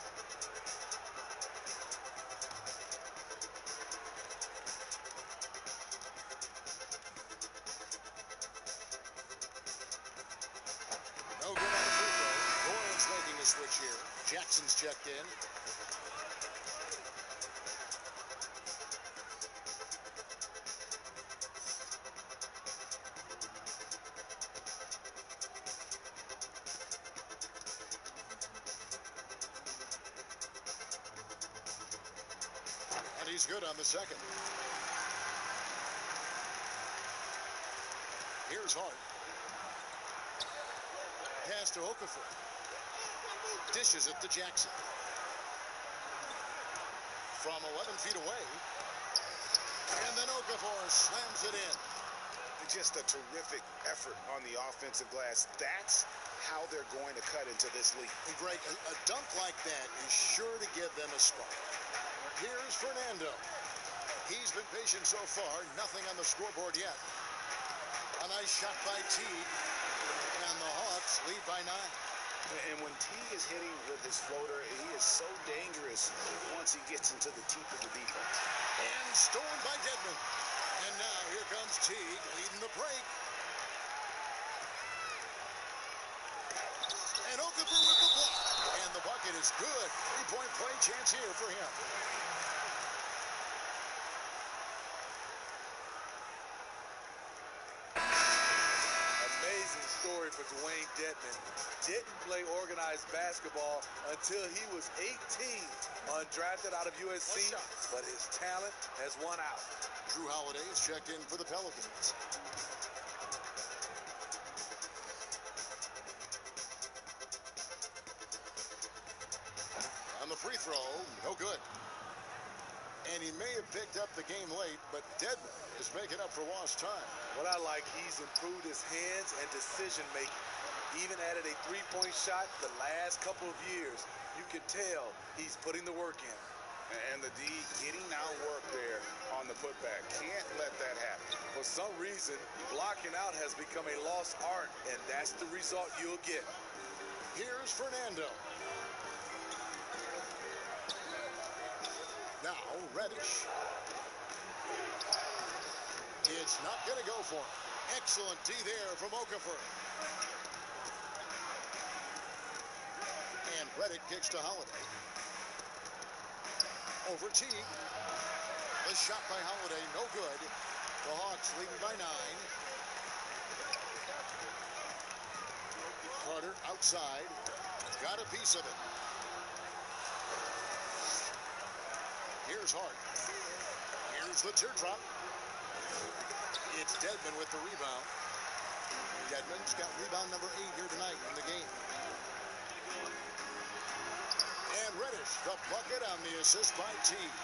No good on the free throw. Doyle's making a switch here. Jackson's checked in. And he's good on the second. Here's Hart. Pass to Okafor. Dishes it to Jackson. From 11 feet away. And then Okafor slams it in. Just a terrific effort on the offensive glass. That's how they're going to cut into this league. And Greg, a dunk like that is sure to give them a spark. Here's Fernando. He's been patient so far. Nothing on the scoreboard yet. A nice shot by Teague. And the Hawks lead by 9. And when Teague is hitting with his floater, he is so dangerous once he gets into the teeth of the defense. And stolen by Dedmon. And now here comes Teague leading the break. And Okafor with the block. And the bucket is good. 3-point play chance here for him. Amazing story for Dwayne Dedmon. Didn't play organized basketball until he was 18, undrafted out of USC, but his talent has won out. Drew Holiday is checked in for the Pelicans. On the free throw, no good. And he may have picked up the game late, but Dedmon is making up for lost time. What I like, he's improved his hands and decision-making. Even added a three-point shot the last couple of years. You can tell he's putting the work in. And the D getting out work there on the putback. Can't let that happen. For some reason, blocking out has become a lost art, and that's the result you'll get. Here's Fernando. Now, Reddish. It's not going to go for him. Excellent D there from Okafor. And Reddick kicks to Holiday. Over Teague. The shot by Holiday, no good. The Hawks leading by 9. Carter outside. Got a piece of it. Here's Hart. Here's the teardrop. It's Dedmon with the rebound. Dedmon's got rebound number 8 here tonight in the game. And Reddish, the bucket on the assist by Teague.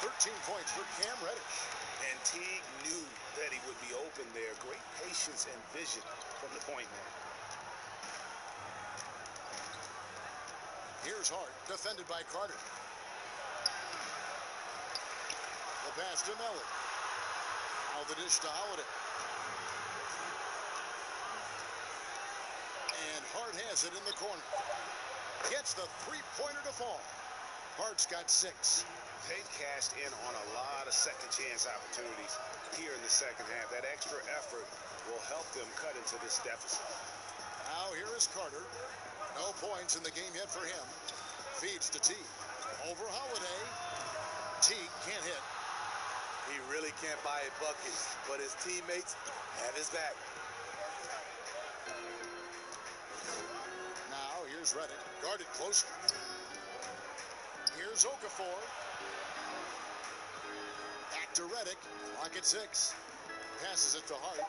13 points for Cam Reddish. And Teague knew that he would be open there. Great patience and vision from the point man. Here's Hart, defended by Carter. The pass to Melly. Now the dish to Holiday. And Hart has it in the corner. Gets the three-pointer to fall. Hart's got 6. They've cashed in on a lot of second chance opportunities here in the second half. That extra effort will help them cut into this deficit. Now here is Carter. No points in the game yet for him. Feeds to Teague. Over Holiday. Teague can't hit. He really can't buy a bucket, but his teammates have his back. Now here's Reddick. Guarded closely. Here's Okafor. Back to Reddick. Lock at 6. Passes it to Hart.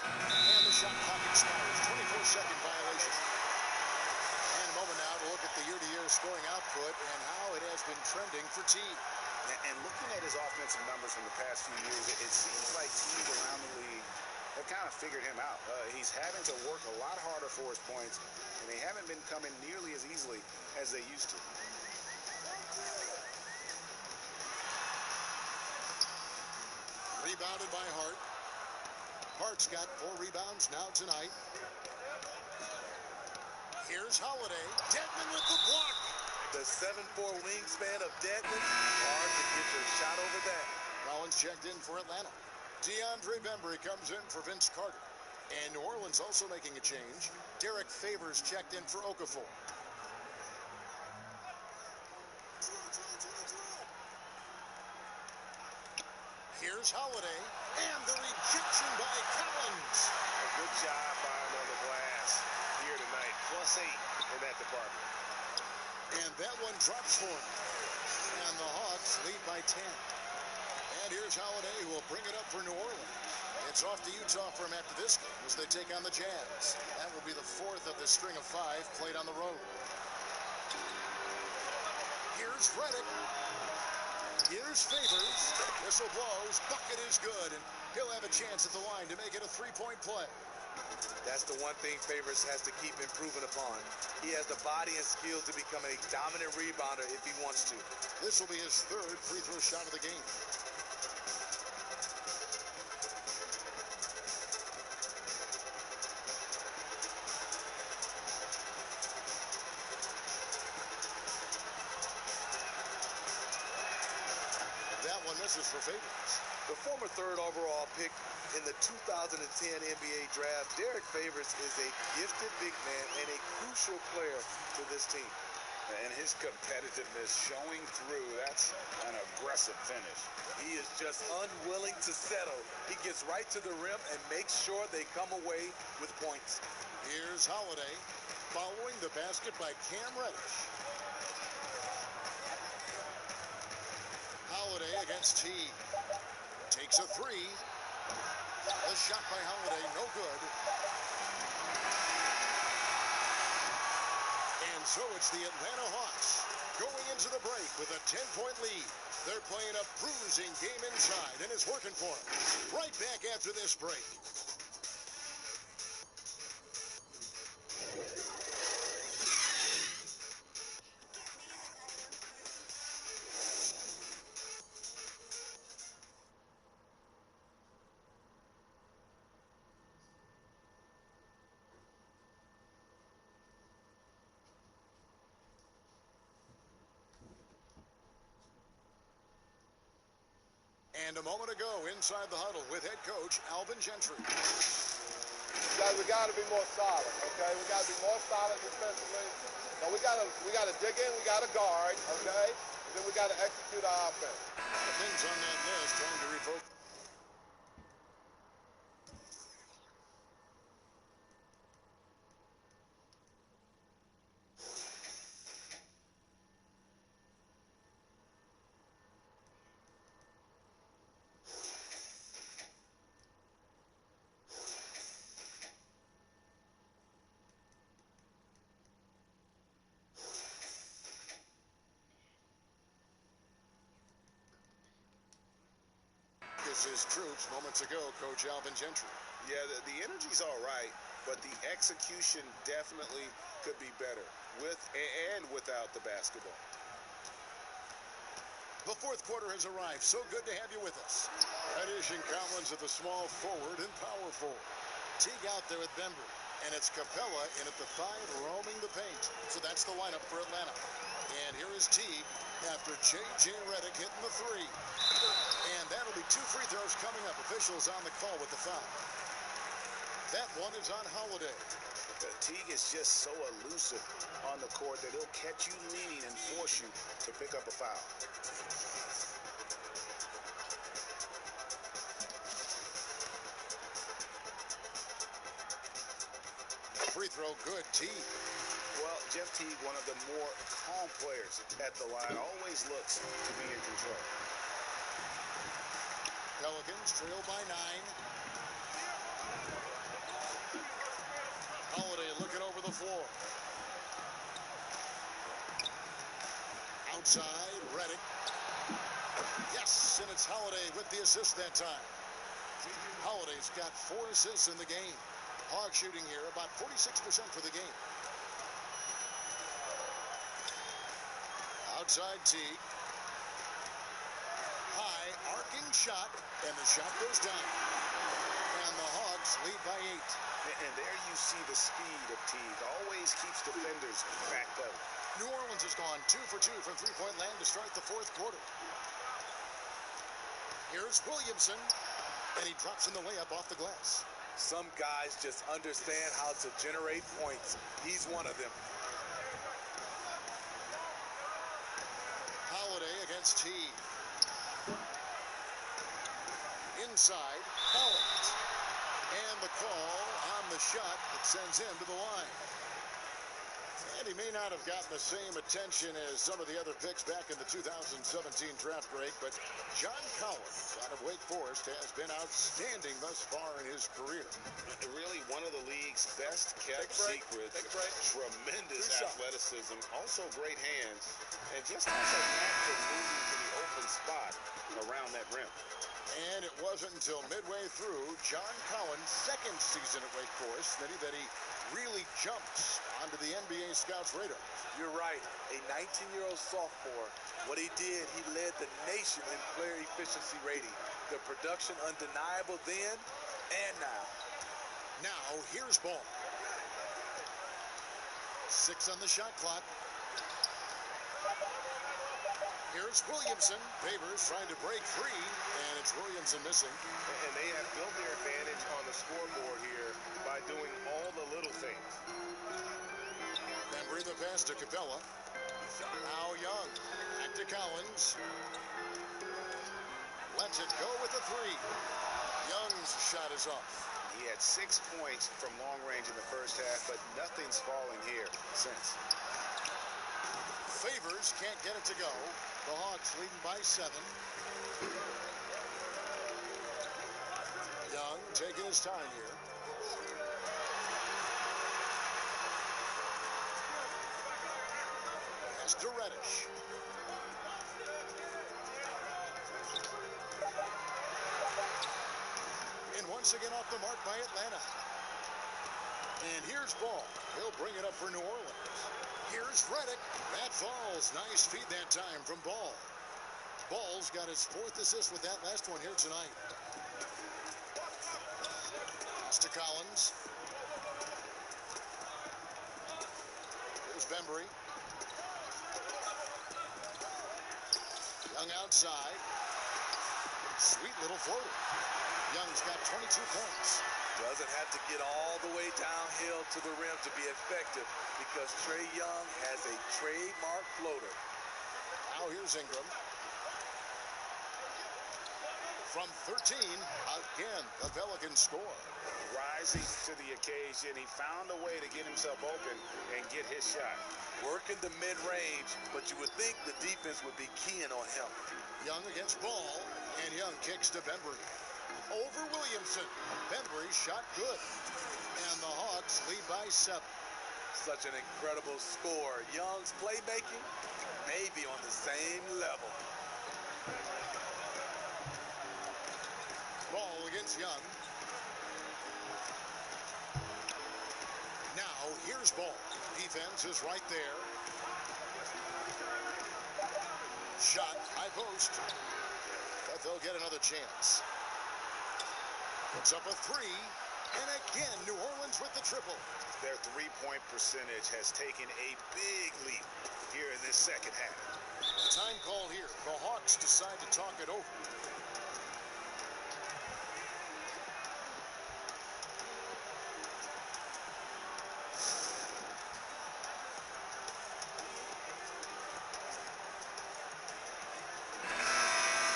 And the shot clock expires. 24-second violation. And a moment now to look at the year-to-year scoring output and how it has been trending for Teague. And looking at his offensive numbers from the past few years, it seems like teams around the league have kind of figured him out. He's having to work a lot harder for his points, and they haven't been coming nearly as easily as they used to. Rebounded by Hart. Hart's got 4 rebounds now tonight. Here's Holiday. Dedmon with the block. The 7'4" wingspan of Dedmon. Hard to get your shot over that. Collins checked in for Atlanta. DeAndre Bembry comes in for Vince Carter. And New Orleans also making a change. Derek Favors checked in for Okafor. Here's Holiday, and the rejection by Collins. A good job by him on the glass here tonight. +8 in that department. And that one drops for him. And the Hawks lead by 10. And here's Holiday, who will bring it up for New Orleans. It's off to Utah for him after this game as they take on the Jazz. That will be the 4th of the string of 5 played on the road. Here's Redick. Here's Favors. Whistle blows. Bucket is good. And he'll have a chance at the line to make it a 3-point play. That's the one thing Favors has to keep improving upon. He has the body and skills to become a dominant rebounder if he wants to. This will be his 3rd free throw shot of the game. That one misses for Favors. The former 3rd overall pick in the 2010 NBA draft, Derek Favors is a gifted big man and a crucial player to this team. And his competitiveness showing through. That's an aggressive finish. He is just unwilling to settle. He gets right to the rim and makes sure they come away with points. Here's Holiday following the basket by Cam Reddish. Holiday against Teague. Takes a 3. The shot by Holiday, no good. And so it's the Atlanta Hawks going into the break with a 10-point lead. They're playing a bruising game inside, and it's working for them. Right back after this break. And a moment ago, inside the huddle with head coach Alvin Gentry. Guys, we got to be more solid, okay? We got to be more solid defensively. Now we got to dig in. We got to guard, okay? And then we got to execute our offense. The things on that list trying to revoke. His troops moments ago, Coach Alvin Gentry. Yeah, the energy's all right, but the execution definitely could be better with and without the basketball. The 4th quarter has arrived. So good to have you with us. Reddish and Collins at the small forward and power forward. Teague out there with Bembry. And it's Capella in at the 5 roaming the paint. So that's the lineup for Atlanta. And here is Teague after J.J. Redick hitting the 3. And that'll be 2 free throws coming up. Officials on the call with the foul. That one is on Holiday. Teague is just so elusive on the court that he'll catch you leaning and force you to pick up a foul. Free throw good, Teague. Well, Jeff Teague, one of the more calm players at the line, always looks to be in control. Pelicans trail by 9. Holiday looking over the floor. Outside, Redick. Yes, and it's Holiday with the assist that time. Holiday's got 4 assists in the game. Hawks shooting here about 46% for the game. Outside Teague. High arcing shot, and the shot goes down. And the Hawks lead by 8. And there you see the speed of Teague. Always keeps defenders backpedaling. New Orleans has gone 2 for 2 from three-point land to start the fourth quarter. Here's Williamson, and he drops in the layup off the glass. Some guys just understand how to generate points. He's one of them. Holiday against Teague. Inside, Collins. And the call on the shot that sends him to the line. And he may not have gotten the same attention as some of the other picks back in the 2017 draft break, but John Collins out of Wake Forest has been outstanding thus far in his career. Really one of the league's best kept secrets. Tremendous athleticism, also great hands, and just has a knack for moving to the open spot around that rim. And it wasn't until midway through John Collins' second season at Wake Forest that he really jumps onto the NBA scouts' radar. You're right. A 19-year-old sophomore. What he did, he led the nation in player efficiency rating. The production undeniable then and now. Now, here's Ball. 6 on the shot clock. Here's Williamson. Favors trying to break free, and it's Williamson missing. And they have built their advantage on the scoreboard here by doing all the little things. Bembry the pass to Capella. Now Young. Back to Collins. Lets it go with the 3. Young's shot is off. He had 6 points from long range in the first half, but nothing's falling here since. Favors can't get it to go. The Hawks leading by 7. Young taking his time here. Pass to Reddish. And once again off the mark by Atlanta. And here's Ball. He'll bring it up for New Orleans. Here's Reddick. That falls. Nice feed that time from Ball. Ball's got his 4th assist with that last one here tonight. Pass to Collins. Here's Bembry. Young outside. Sweet little floater. Young's got 22 points. Doesn't have to get all the way downhill to the rim to be effective because Trae Young has a trademark floater. Now here's Ingram. From 13, again, the Pelicans score. Rising to the occasion, he found a way to get himself open and get his shot. Working the mid-range, but you would think the defense would be keying on him. Young against Ball, and Young kicks to Bembry. Over Williamson. Bembry shot good. And the Hawks lead by 7. Such an incredible score. Young's playmaking may be on the same level. Ball against Young. Now here's Ball. Defense is right there. Shot, high post. But they'll get another chance. Puts up a 3. And again, New Orleans with the triple. Their three-point percentage has taken a big leap here in this second half. Time call here. The Hawks decide to talk it over.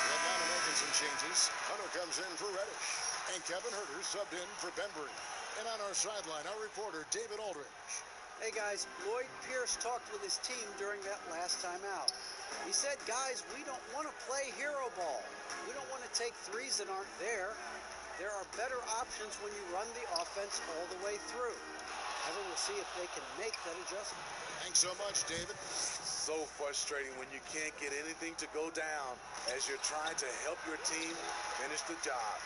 Atlanta making some changes. Hunter comes in for Reddish. And Kevin Huerter subbed in for Bembry. And on our sideline, our reporter, David Aldridge. Hey guys, Lloyd Pierce talked with his team during that last time out. He said, guys, we don't want to play hero ball. We don't want to take threes that aren't there. There are better options when you run the offense all the way through. Evan will see if they can make that adjustment. Thanks so much, David. So frustrating when you can't get anything to go down as you're trying to help your team finish the job.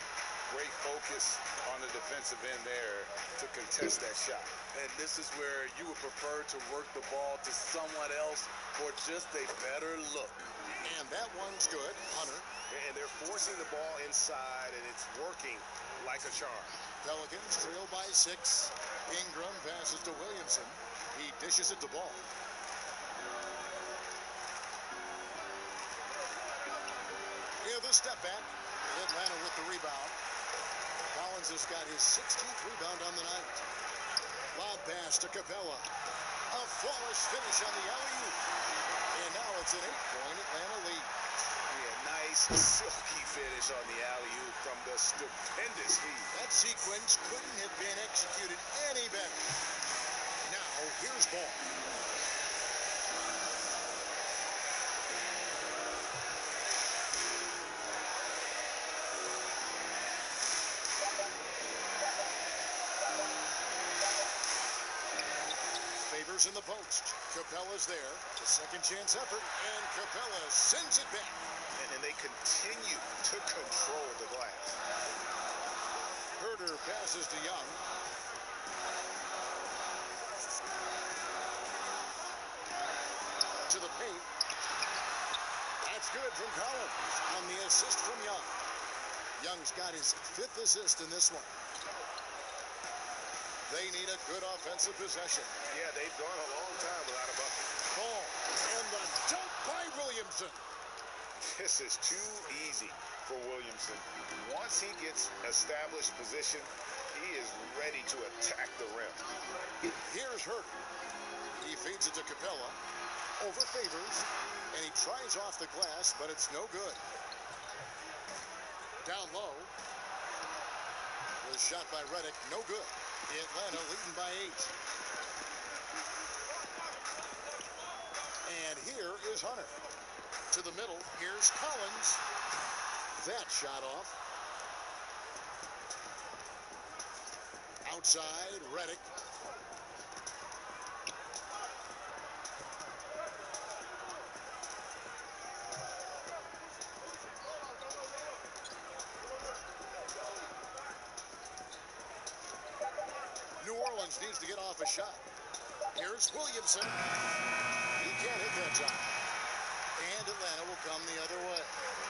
Great focus on the defensive end there to contest that shot. And this is where you would prefer to work the ball to someone else for just a better look. And that one's good. Hunter. And they're forcing the ball inside, and it's working like a charm. Pelicans trail by 6. Ingram passes to Williamson. He dishes it to Ball. Yeah, the step back. Atlanta with the rebound. Collins has got his 16th rebound on the night. Lob pass to Capella. A flawless finish on the alley-oop. And now it's an 8-point Atlanta lead. Yeah, nice, silky finish on the alley-oop from the stupendous feed. That sequence couldn't have been executed any better. Now, here's Ball. Favors in the post. Capella's there. The second chance effort, and Capella sends it back. And they continue to control the glass. Herter passes to Young. To the paint. That's good from Collins on the assist from Young. Young's got his 5th assist in this one. They need a good offensive possession. Yeah, they've gone a long time without a bucket. Ball, and the dunk by Williamson. This is too easy for Williamson. Once he gets established position, he is ready to attack the rim. Here's Herter. He feeds it to Capella. Over Favors, and he tries off the glass, but it's no good. Down low. The shot by Redick, no good. Atlanta leading by 8. And here is Hunter. To the middle, here's Collins. That shot off. Outside, Redick. New Orleans needs to get off a shot. Here's Williamson. He can't hit that time. And Atlanta will come the other way.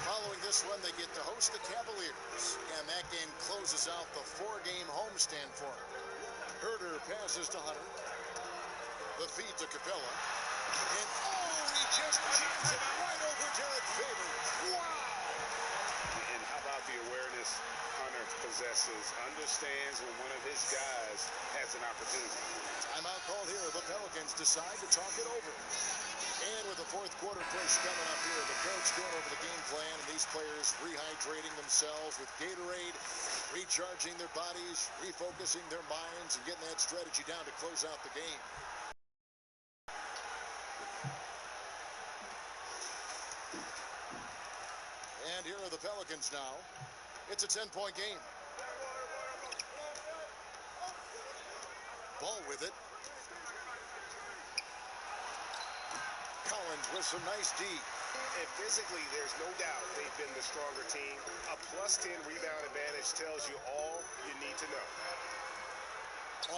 Following this one, they get to host the Cavaliers. And that game closes out the 4-game homestand for them. Herter passes to Hunter. The feed to Capella. And he just jams it right over Derek Favors. Wow! And how about the awareness Hunter possesses, understands when one of his guys has an opportunity. Timeout call here. The Pelicans decide to talk it over. And with the 4th quarter push coming up here, the coach going over the game plan, and these players rehydrating themselves with Gatorade, recharging their bodies, refocusing their minds, and getting that strategy down to close out the game. And here are the Pelicans now. It's a 10-point game. Ball with it. Collins with some nice D. And physically, there's no doubt they've been the stronger team. A +10 rebound advantage tells you all you need to know.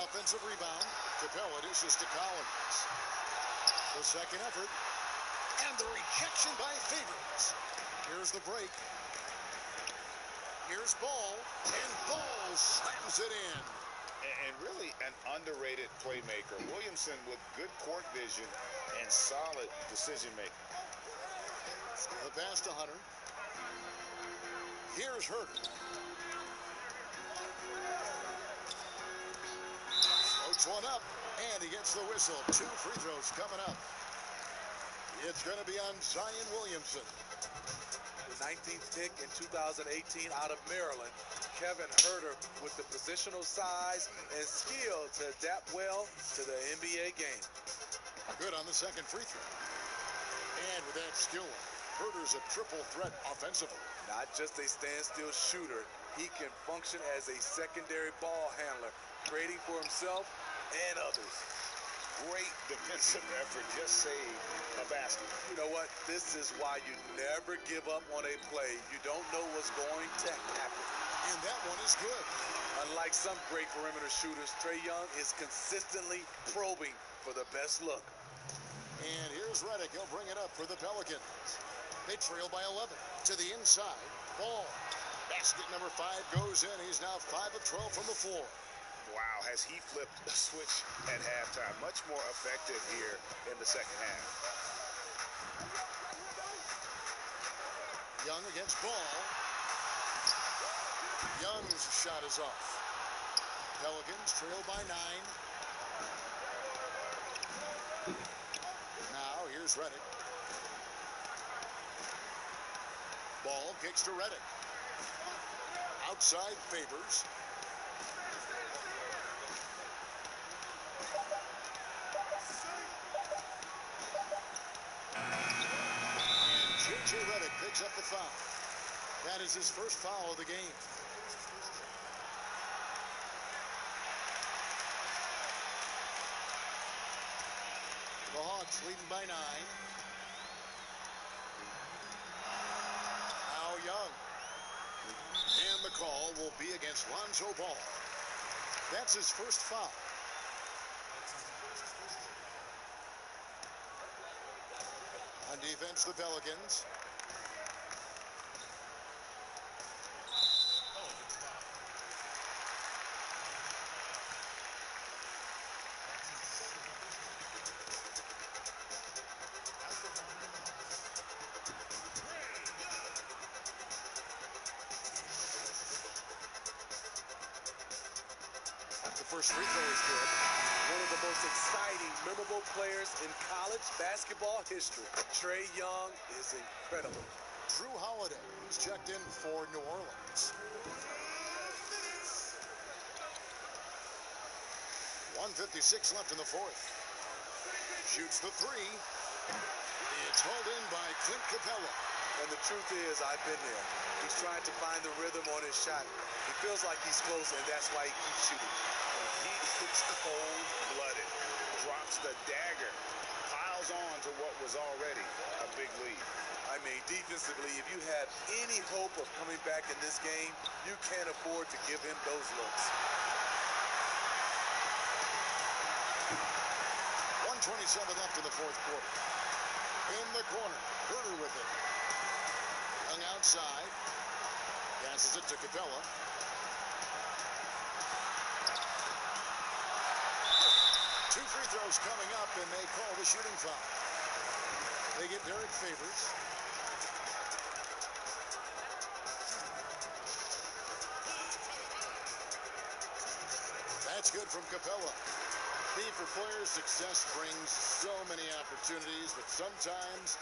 Offensive rebound. Capella dishes to Collins. The second effort. And the rejection by Favors. Here's the break. Here's Ball. And Ball slams it in. And really an underrated playmaker. Williamson with good court vision and solid decision-making. The pass to Hunter. Here's Herter. Floats one up, and he gets the whistle. 2 free throws coming up. It's going to be on Zion Williamson. The 19th pick in 2018 out of Maryland, Kevin Herter with the positional size and skill to adapt well to the NBA game. Good on the second free throw. And with that skill, Herter's a triple threat offensively. Not just a standstill shooter, he can function as a secondary ball handler, creating for himself and others. Great defensive effort, just saved a basket. You know what? This is why you never give up on a play. You don't know what's going to happen. And that one is good. Unlike some great perimeter shooters, Trae Young is consistently probing for the best look. And here's Redick. He'll bring it up for the Pelicans. They trail by 11. To the inside. Ball. Basket number 5 goes in. He's now 5 of 12 from the floor. Wow, has he flipped the switch at halftime? Much more effective here in the second half. Young against Ball. Young's shot is off. Pelicans trail by 9. Now here's Reddick. Ball kicks to Reddick. Outside Favors. And J.J. Reddick picks up the foul. That is his first foul of the game. The Hawks leading by 9. Now Young. And the call will be against Lonzo Ball. That's his first foul. On defense, the Pelicans. The first free throw is good. One of the most exciting, memorable players in college basketball history. Trae Young is incredible. Drew Holiday is checked in for New Orleans. 1:56 left in the fourth. Shoots the 3. It's hauled in by Clint Capella. And the truth is, I've been there. He's trying to find the rhythm on his shot. He feels like he's close, and that's why he keeps shooting. He is cold-blooded. Drops the dagger. Piles on to what was already a big lead. I mean, defensively, if you have any hope of coming back in this game, you can't afford to give him those looks. 1:27 left in the fourth quarter. In the corner, Herter with it. Hung outside. Passes it to Capella. Two free throws coming up, and they call the shooting foul. They get Derek Favors. That's good from Capella. Key for players, success brings so many opportunities, but sometimes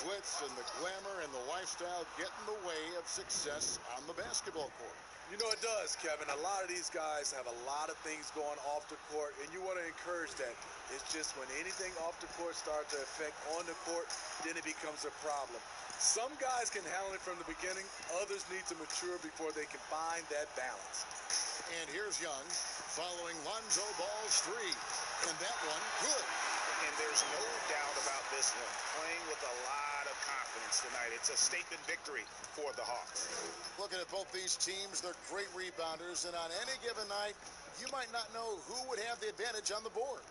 blitz and the glamour and the lifestyle get in the way of success on the basketball court. You know it does, Kevin. A lot of these guys have a lot of things going off the court, and you want to encourage that. It's just when anything off the court starts to affect on the court, then it becomes a problem. Some guys can handle it from the beginning. Others need to mature before they can find that balance. And here's Young following Lonzo Ball's 3. And that one, good. And there's no doubt about this one. Playing with a lot of confidence tonight. It's a statement victory for the Hawks. Looking at both these teams, they're great rebounders. And on any given night, you might not know who would have the advantage on the board.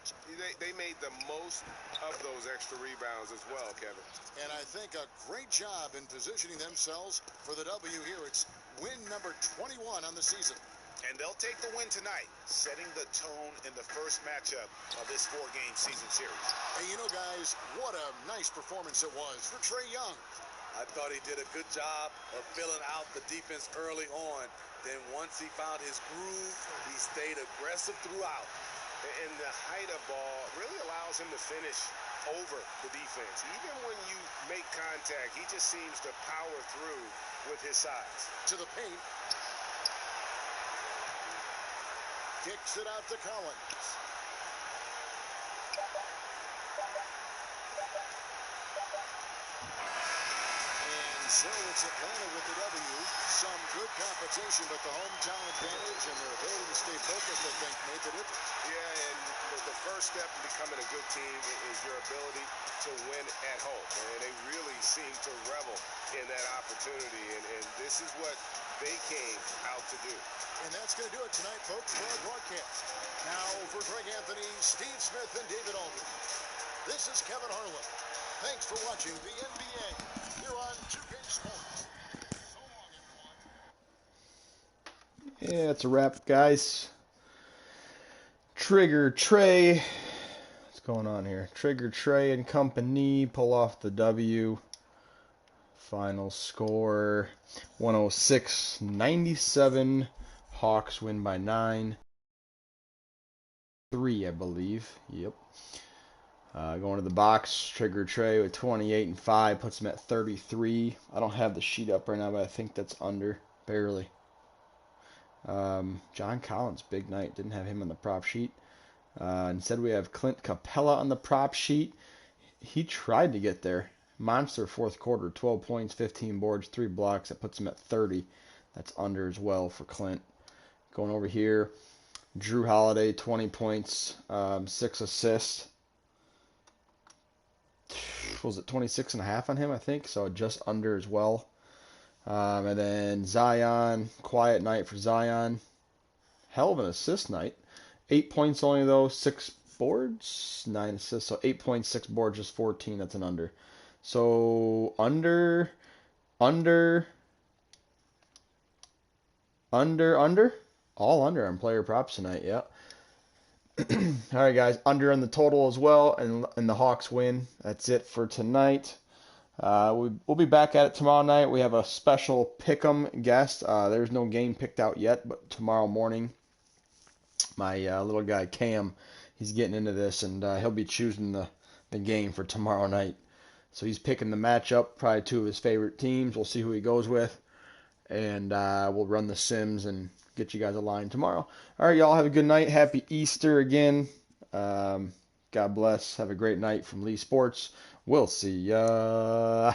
They made the most of those extra rebounds as well, Kevin. And I think a great job in positioning themselves for the W here. It's win number 21 on the season. And they'll take the win tonight, setting the tone in the first matchup of this 4-game season series. Hey, you know, guys, what a nice performance it was for Trae Young. I thought he did a good job of filling out the defense early on. Then once he found his groove, he stayed aggressive throughout. And the height of ball really allows him to finish over the defense. Even when you make contact, he just seems to power through with his size. To the paint. Kicks it out to Collins. And so it's Atlanta with the W. Some good competition, but the hometown advantage and their ability to stay focused, I think, made the difference. Yeah, and the first step in becoming a good team is your ability to win at home. And they really seem to revel in that opportunity. And this is what they came out to do. And that's going to do it tonight, folks, for our broadcast. Now, for Greg Anthony, Steve Smith, and David Aldridge, this is Kevin Harlan. Thanks for watching the NBA here on 2K Sports. So long, everyone. Yeah, it's a wrap, guys. Trigger Trey. What's going on here? Trigger Trey and company pull off the W. Final score 106-97. Hawks win by 9. 3, I believe. Yep. Going to the box, Trigger Trey with 28-5 puts him at 33. I don't have the sheet up right now, but I think that's under, barely. John Collins, big night. Didn't have him on the prop sheet. Instead, we have Clint Capella on the prop sheet. He tried to get there. Monster fourth quarter, 12 points, 15 boards, 3 blocks. That puts him at 30. That's under as well for Clint. Going over here, Drew Holiday, 20 points, 6 assists. Was it 26.5 on him, I think? So just under as well. And then Zion, quiet night for Zion. Hell of an assist night. 8 points only, though. 6 boards, 9 assists. So 8 points, 6 boards, just 14. That's an under. So under. All under on player props tonight, yeah. All right, guys, under on the total as well, and the Hawks win. That's it for tonight. We'll be back at it tomorrow night. We have a special pick'em guest. There's no game picked out yet, but tomorrow morning, my little guy Cam, he's getting into this, and he'll be choosing the game for tomorrow night. So he's picking the matchup, probably 2 of his favorite teams. We'll see who he goes with, and we'll run the Sims and get you guys a line tomorrow. All right, y'all have a good night. Happy Easter again. God bless. Have a great night from Lee Sports. We'll see ya.